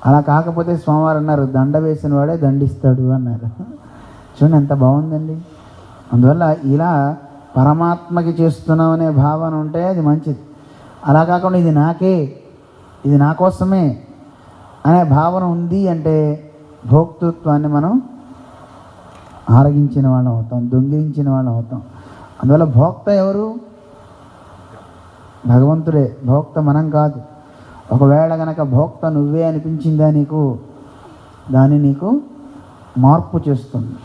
అలా కాకపోతే స్వామివారు అన్నారు, దండ వేసిన వాడే దండిస్తాడు అన్నారు. చూడండి ఎంత బాగుందండి. అందువల్ల ఇలా పరమాత్మకి చేస్తున్నాం అనే భావన ఉంటే అది మంచిది. అలా కాకుండా ఇది నాకే, ఇది నా కోసమే అనే భావన ఉంది అంటే భోక్తృత్వాన్ని మనం ఆరగించిన వాళ్ళం అవుతాం, దొంగిలించిన వాళ్ళం అవుతాం. అందువల్ల భోక్త ఎవరు? భగవంతుడే. భోక్త మనం కాదు. ఒకవేళ కనుక భోక్త నువ్వే అనిపించిందా నీకు, దాన్ని నీకు మార్పు చేస్తుంది,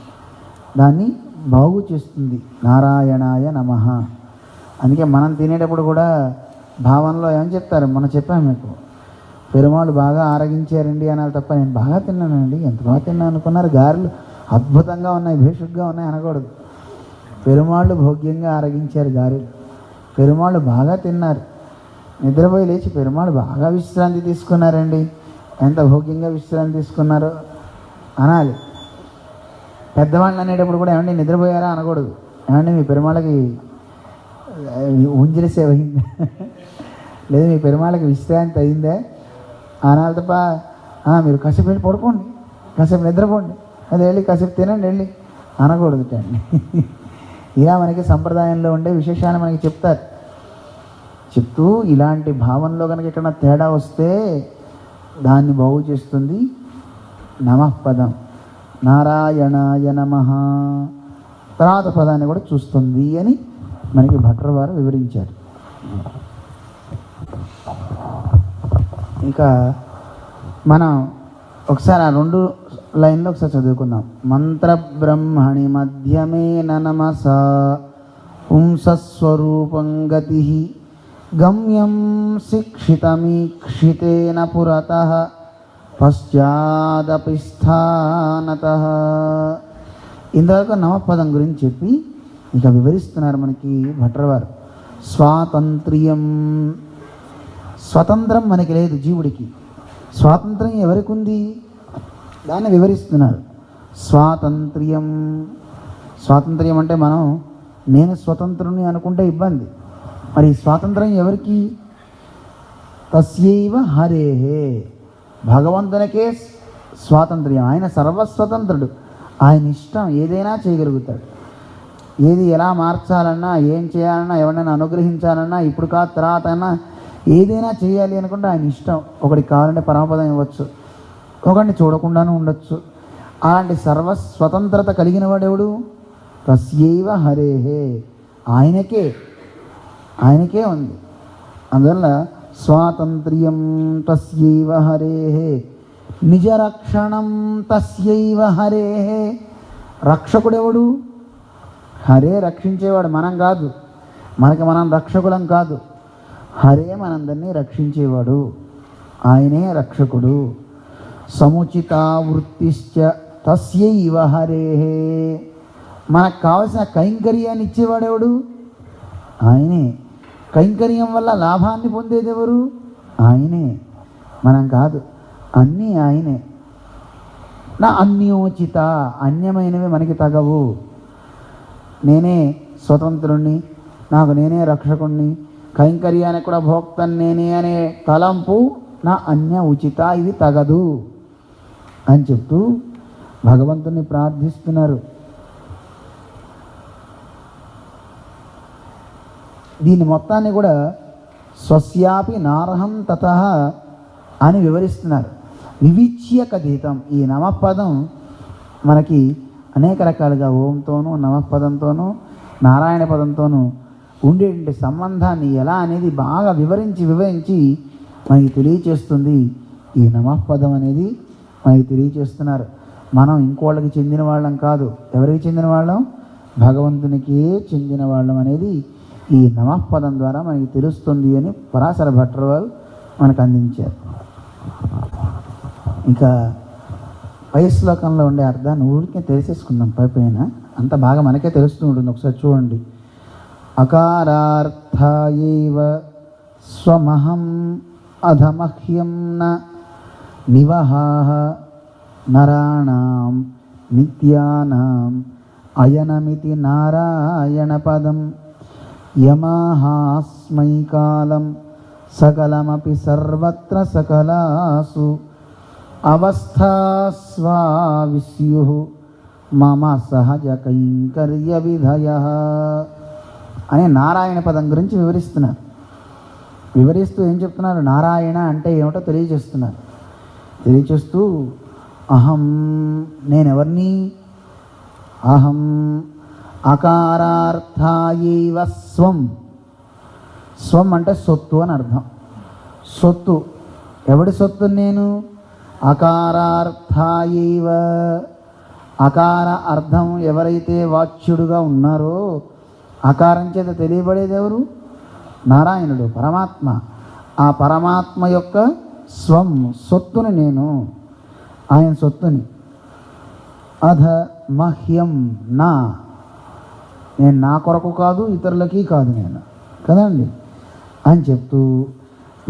దాన్ని బాగు చేస్తుంది. నారాయణాయ నమః. అందుకే మనం తినేటప్పుడు కూడా భావనలో ఏమని చెప్తారు, మనం చెప్పాము మీకు, పెరుమాళ్ళు బాగా ఆరగించారండి అనాలి తప్ప నేను బాగా తిన్నానండి, ఎంత బాగా తిన్నాను అనుకున్నారు, గారెలు అద్భుతంగా ఉన్నాయి, భేషుగ్గా ఉన్నాయి అనకూడదు. పెరుమాళ్ళు భోగ్యంగా ఆరగించారు గారెలు. పెరుమాళ్ళు బాగా తిన్నారు. నిద్రపోయి లేచి పెరుమాళ్ళు బాగా విశ్రాంతి తీసుకున్నారండి, ఎంత భోగ్యంగా విశ్రాంతి తీసుకున్నారో అనాలి. పెద్దవాళ్ళు అనేటప్పుడు కూడా ఏమండి నిద్రపోయారా అనకూడదు. ఏమండి మీ పెరుమాళ్ళకి ఉంజిరి సేవ అయిందా, లేదు మీ పెరుమాళ్ళకి విశ్రాంతి అయిందే అనాలి తప్ప మీరు కాసేపు వెళ్ళి పడుకోండి, కాసేపు నిద్రపోండి, అది వెళ్ళి కాసేపు తినండి వెళ్ళి అనకూడదు అండి. ఇలా మనకి సంప్రదాయంలో ఉండే విశేషాలు మనకి చెప్తారు. చెప్తూ ఇలాంటి భావనలో కనుక ఎక్కడన్నా తేడా వస్తే దాన్ని బాగు చేస్తుంది నమః పదం. నారాయణాయ నమః తర్వాత పదాన్ని కూడా చూస్తుంది అని మనకి భట్టర్ వారు వివరించారు. ఇంకా మనం ఒకసారి ఆ 2 లైన్లో ఒకసారి చదువుకుందాం. మంత్రబ్రహ్మణి మధ్యమేన నమసా పుంసస్వరూపం గతి గమ్యం శిక్షితమీక్షితేన పురతః పశ్చాదపి స్థానతః. ఇంతవరకు నమపదం గురించి చెప్పి ఇక వివరిస్తున్నారు మనకి భట్టర్ వారు. స్వాతంత్ర్యం, స్వతంత్రం మనకి లేదు జీవుడికి. స్వాతంత్రం ఎవరికి ఉంది దాన్ని వివరిస్తున్నారు. స్వాతంత్ర్యం, స్వాతంత్ర్యం అంటే మనం నేను స్వతంత్రుని అనుకుంటే ఇబ్బంది. మరి స్వాతంత్రం ఎవరికి? తస్యైవ హరేహే, భగవంతునికే స్వాతంత్ర్యం. ఆయన సర్వస్వతంత్రుడు, ఆయన ఇష్టం ఏదైనా చేయగలుగుతాడు. ఏది ఎలా మార్చాలన్నా, ఏం చేయాలన్నా, ఎవరినైనా అనుగ్రహించాలన్నా, ఇప్పుడు కాదు తర్వాత అయినా ఏదైనా చేయాలి అనుకుంటే ఆయన ఇష్టం. ఒకటి కావాలంటే పరమపదం ఇవ్వచ్చు, ఒకరిని చూడకుండానే ఉండొచ్చు. అలాంటి సర్వస్వతంత్రత కలిగిన వాడెవడు? తస్యైవ హరేహే, ఆయనకే ఉంది. అందువల్ల స్వాతంత్ర్యం తస్యైవ హరేహే, నిజరక్షణం తస్యైవ హరేహే. రక్షకుడెవడు? హరే రక్షించేవాడు, మనం కాదు. మనం రక్షకులం కాదు. హరే మనందరినీ రక్షించేవాడు, ఆయనే రక్షకుడు. సముచిత వృత్తిశ్చ తస్యైవ హరేహే, మనకు కావలసిన కైంకర్యాన్ని ఇచ్చేవాడెవడు? ఆయనే. కైంకర్యం వల్ల లాభాన్ని పొందేదెవరు? ఆయనే, మనం కాదు. అన్నీ ఆయనే. నా అన్యోచిత, అన్యమైనవి మనకి తగవు. నేనే స్వతంత్రుణ్ణి, నాకు నేనే రక్షకుణ్ణి, కైంకర్యానికి కూడా భోక్తను నేనే అనే తలంపు నా అన్య ఉచిత, ఇది తగదు అని చెప్తూ భగవంతుని ప్రార్థిస్తున్నారు. దీన్ని మొత్తాన్ని కూడా స్వస్యాపి నార్హం తతః అని వివరిస్తున్నారు. వివిచ్య కథితం. ఈ నమపదం మనకి అనేక రకాలుగా ఓంతోనూ నమపదంతోనూ నారాయణ పదంతోనూ ఉండేటువంటి సంబంధాన్ని ఎలా అనేది బాగా వివరించి మనకి తెలియచేస్తుంది. ఈ నమపదం అనేది మనకి తెలియచేస్తున్నారు. మనం ఇంకోళ్ళకి చెందిన వాళ్ళం కాదు. ఎవరికి చెందిన వాళ్ళం? భగవంతునికే చెందిన వాళ్ళం అనేది ఈ నమపదం ద్వారా మనకి తెలుస్తుంది అని పరాశర భట్టర్ వారు మనకు అందించారు. ఇంకా పై శ్లోకంలో ఉండే అర్థాన్ని ఊరికే తెలిసేసుకుందాం. పైన అంత బాగా మనకే తెలుస్తూ ఉంటుంది. ఒకసారి చూడండి. అకారార్థాయేవ స్వమహం అధమహ్యం న నివహాః నరాణాం నిత్యానాం అయనమితి నారాయణ పదం యమాహాస్మై కాలం సకలమపి సర్వత్ర సకలాసు అవస్థాస్వావిస్యుః మమ సహజ కైంకర్య విధయః అనే నారాయణ పదం గురించి వివరిస్తున్నారు. వివరిస్తూ ఏం చెప్తున్నారు? నారాయణ అంటే ఏమిటో తెలియచేస్తూ అహం, నేనెవర్ని? అహం అకారార్థాయేవ స్వం. స్వం అంటే సొత్తు అని అర్థం. సొత్తు, ఎవడి సొత్తు? నేను. అకారార్థాయేవ, అకార అర్థం ఎవరైతే వాచ్యుడుగా ఉన్నారో, అకారం చేత తెలియబడేది ఎవరు? నారాయణుడు, పరమాత్మ. ఆ పరమాత్మ యొక్క స్వం, సొత్తుని నేను, ఆయన సొత్తుని. అధ మహ్యం నా, నేను నా కొరకు కాదు, ఇతరులకి కాదు నేను కదండి అని చెప్తూ,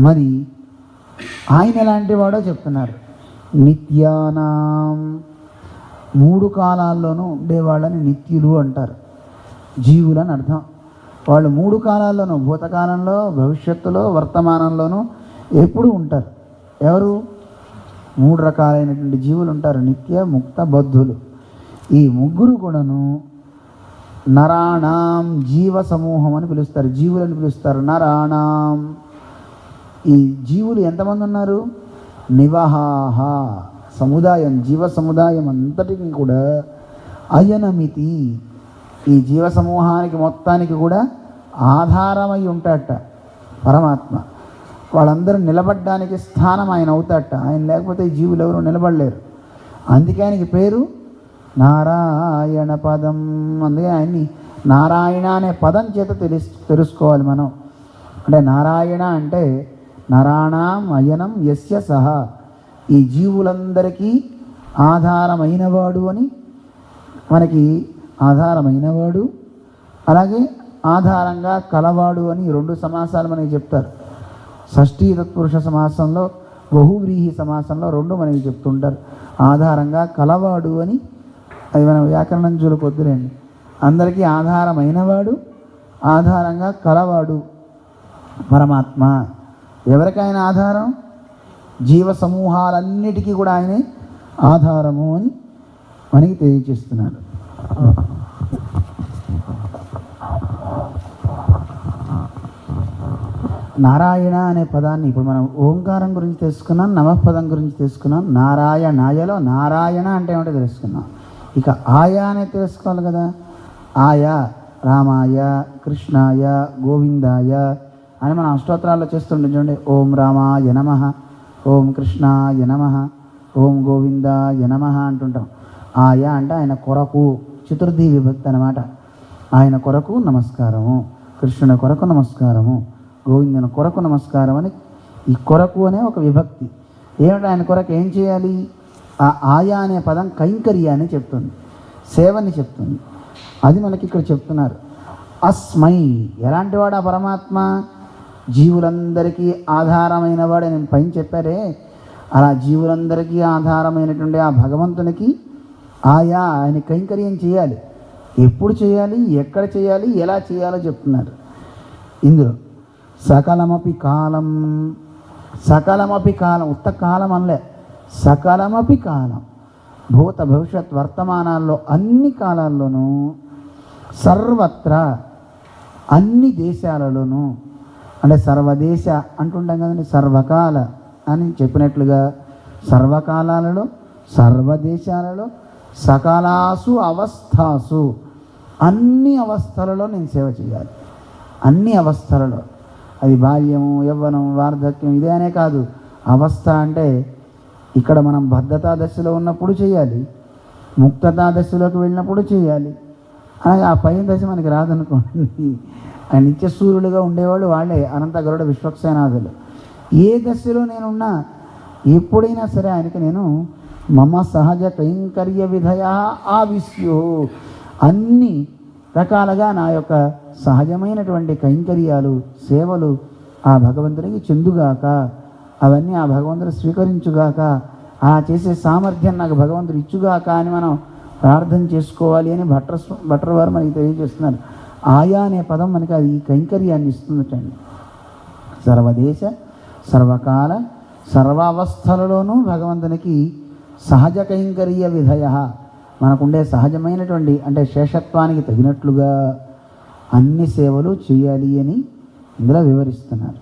మరి ఆయన ఎలాంటి వాడో చెప్తున్నారు. నిత్యానాం, 3 కాలాల్లోనూ ఉండేవాళ్ళని నిత్యులు అంటారు, జీవులని అర్థం. వాళ్ళు 3 కాలాల్లోనూ, భూతకాలంలో, భవిష్యత్తులో, వర్తమానంలోనూ ఎప్పుడు ఉంటారు. ఎవరు? 3 రకాలైనటువంటి జీవులు ఉంటారు, నిత్య, ముక్త, బద్ధులు. ఈ ముగ్గురు కూడాను నరాణాం, జీవ సమూహం అని పిలుస్తారు, జీవులని పిలుస్తారు. నరాణాం, ఈ జీవులు ఎంతమంది ఉన్నారు? నివహాహ, సముదాయం, జీవ సముదాయం అంతటికి కూడా అయనమితి, ఈ జీవ సమూహానికి మొత్తానికి కూడా ఆధారమై ఉంటాడట పరమాత్మ. వాళ్ళందరూ నిలబడ్డానికి స్థానం ఆయన అవుతాడట. ఆయన లేకపోతే ఈ జీవులు ఎవరు నిలబడలేరు. అందుకే ఆయనకి పేరు నారాయణ పదం. అందుకే ఆయన్ని నారాయణ అనే పదం చేత తెలుసుకోవాలి మనం. అంటే నారాయణ అంటే నరాణాం అయనం యస్య సహ, ఈ జీవులందరికీ ఆధారమైనవాడు అని, మనకి ఆధారమైనవాడు, అలాగే ఆధారంగా కలవాడు అని 2 సమాసాలు మనకి చెప్తారు. షష్ఠీ తత్పురుష సమాసంలో, బహువ్రీహి సమాసంలో 2 మనకి చెప్తుంటారు. ఆధారంగా కలవాడు అని, అది మనం వ్యాకరణం చూడకొద్దులేండి. అందరికీ ఆధారమైనవాడు, ఆధారంగా కలవాడు పరమాత్మ. ఎవరికైనా ఆధారం? జీవ సమూహాలన్నిటికీ కూడా ఆయనే ఆధారము అని మనకి తెలియజేస్తున్నాడు. నారాయణ అనే పదాన్ని ఇప్పుడు మనం ఓంకారం గురించి తెలుసుకున్నాం, నమఃపదం గురించి తెలుసుకున్నాం. నారాయణాయలో నారాయణ అంటే ఏమిటో తెలుసుకున్నాం. ఇక ఆయా అనేది తెలుసుకోవాలి కదా. ఆయా రామాయ, కృష్ణాయ, గోవిందాయ అని మనం అష్టోత్తరాల్లో చేస్తుండే చూడండి. ఓం రామాయ నమః, ఓం కృష్ణాయ నమః, ఓం గోవిందాయ నమః అంటుంటాం. ఆయా అంటే ఆయన కొరకు, చతుర్థి విభక్తి అన్నమాట. ఆయన కొరకు నమస్కారము, కృష్ణుని కొరకు నమస్కారము, గోవిందుని కొరకు నమస్కారం అని. ఈ కొరకు అనే ఒక విభక్తి. ఏమిటి? ఆయన కొరకు ఏం చేయాలి? ఆ ఆయా అనే పదం కైంకర్యాన్ని చెప్తుంది, సేవని చెప్తుంది. అది మనకి ఇక్కడ చెప్తున్నారు. అస్మై, ఎలాంటి వాడు ఆ పరమాత్మ? జీవులందరికీ ఆధారమైన వాడు. నేను పైన చెప్పారే, అలా జీవులందరికీ ఆధారమైనటువంటి ఆ భగవంతునికి ఆయా ఆయన కైంకర్యం చేయాలి. ఎప్పుడు చేయాలి, ఎక్కడ చేయాలి, ఎలా చేయాలో చెప్తున్నారు ఇందులో. సకలమపి కాలం, సకలమపి కాలం, ఉత్త కాలం అనలే, సకలమపి కాలం, భూత భవిష్యత్ వర్తమానాల్లో అన్ని కాలాల్లోనూ, సర్వత్రా అన్ని దేశాలలోనూ, అంటే సర్వదేశ అంటుంటాం కదండి, సర్వకాల అని చెప్పినట్లుగా సర్వకాలాలలో, సర్వదేశాలలో, సకలాసు అవస్థాసు, అన్ని అవస్థలలో నేను సేవ చేయాలి. అన్ని అవస్థలలో, అది బాల్యము, యవ్వనం, వార్ధక్యం ఇదే అనే కాదు. అవస్థ అంటే ఇక్కడ మనం బద్ధతా దశలో ఉన్నప్పుడు చేయాలి, ముక్తతా దశలోకి వెళ్ళినప్పుడు చేయాలి. అలాగే ఆ పైన దశ మనకి రాదనుకోండి. ఆ నిత్య సూర్యులుగా ఉండేవాళ్ళు వాళ్ళే అనంత గరుడ విశ్వక్సేనాథులు. ఏ దశలో నేనున్నా ఎప్పుడైనా సరే ఆయనకి నేను మమ సహజ కైంకర్య విధయ ఆవిశ్యో, అన్ని రకాలుగా నా యొక్క సహజమైనటువంటి కైంకర్యాలు, సేవలు ఆ భగవంతునికి చెందుగాక, అవన్నీ ఆ భగవంతుడు స్వీకరించుగాక, ఆ చేసే సామర్థ్యం నాకు భగవంతుడు ఇచ్చుగాక అని మనం ప్రార్థన చేసుకోవాలి అని భట్టర్ వారు మనకి తెలియజేస్తున్నారు. ఆయా అనే పదం మనకి అది కైంకర్యాన్ని ఇస్తుందటండి. సర్వదేశ, సర్వకాల, సర్వావస్థలలోనూ భగవంతునికి సహజ కైంకర్య విధయ, మనకుండే సహజమైనటువంటి అంటే శేషత్వానికి తగినట్లుగా అన్ని సేవలు చేయాలి అని ఇందులో వివరిస్తున్నారు.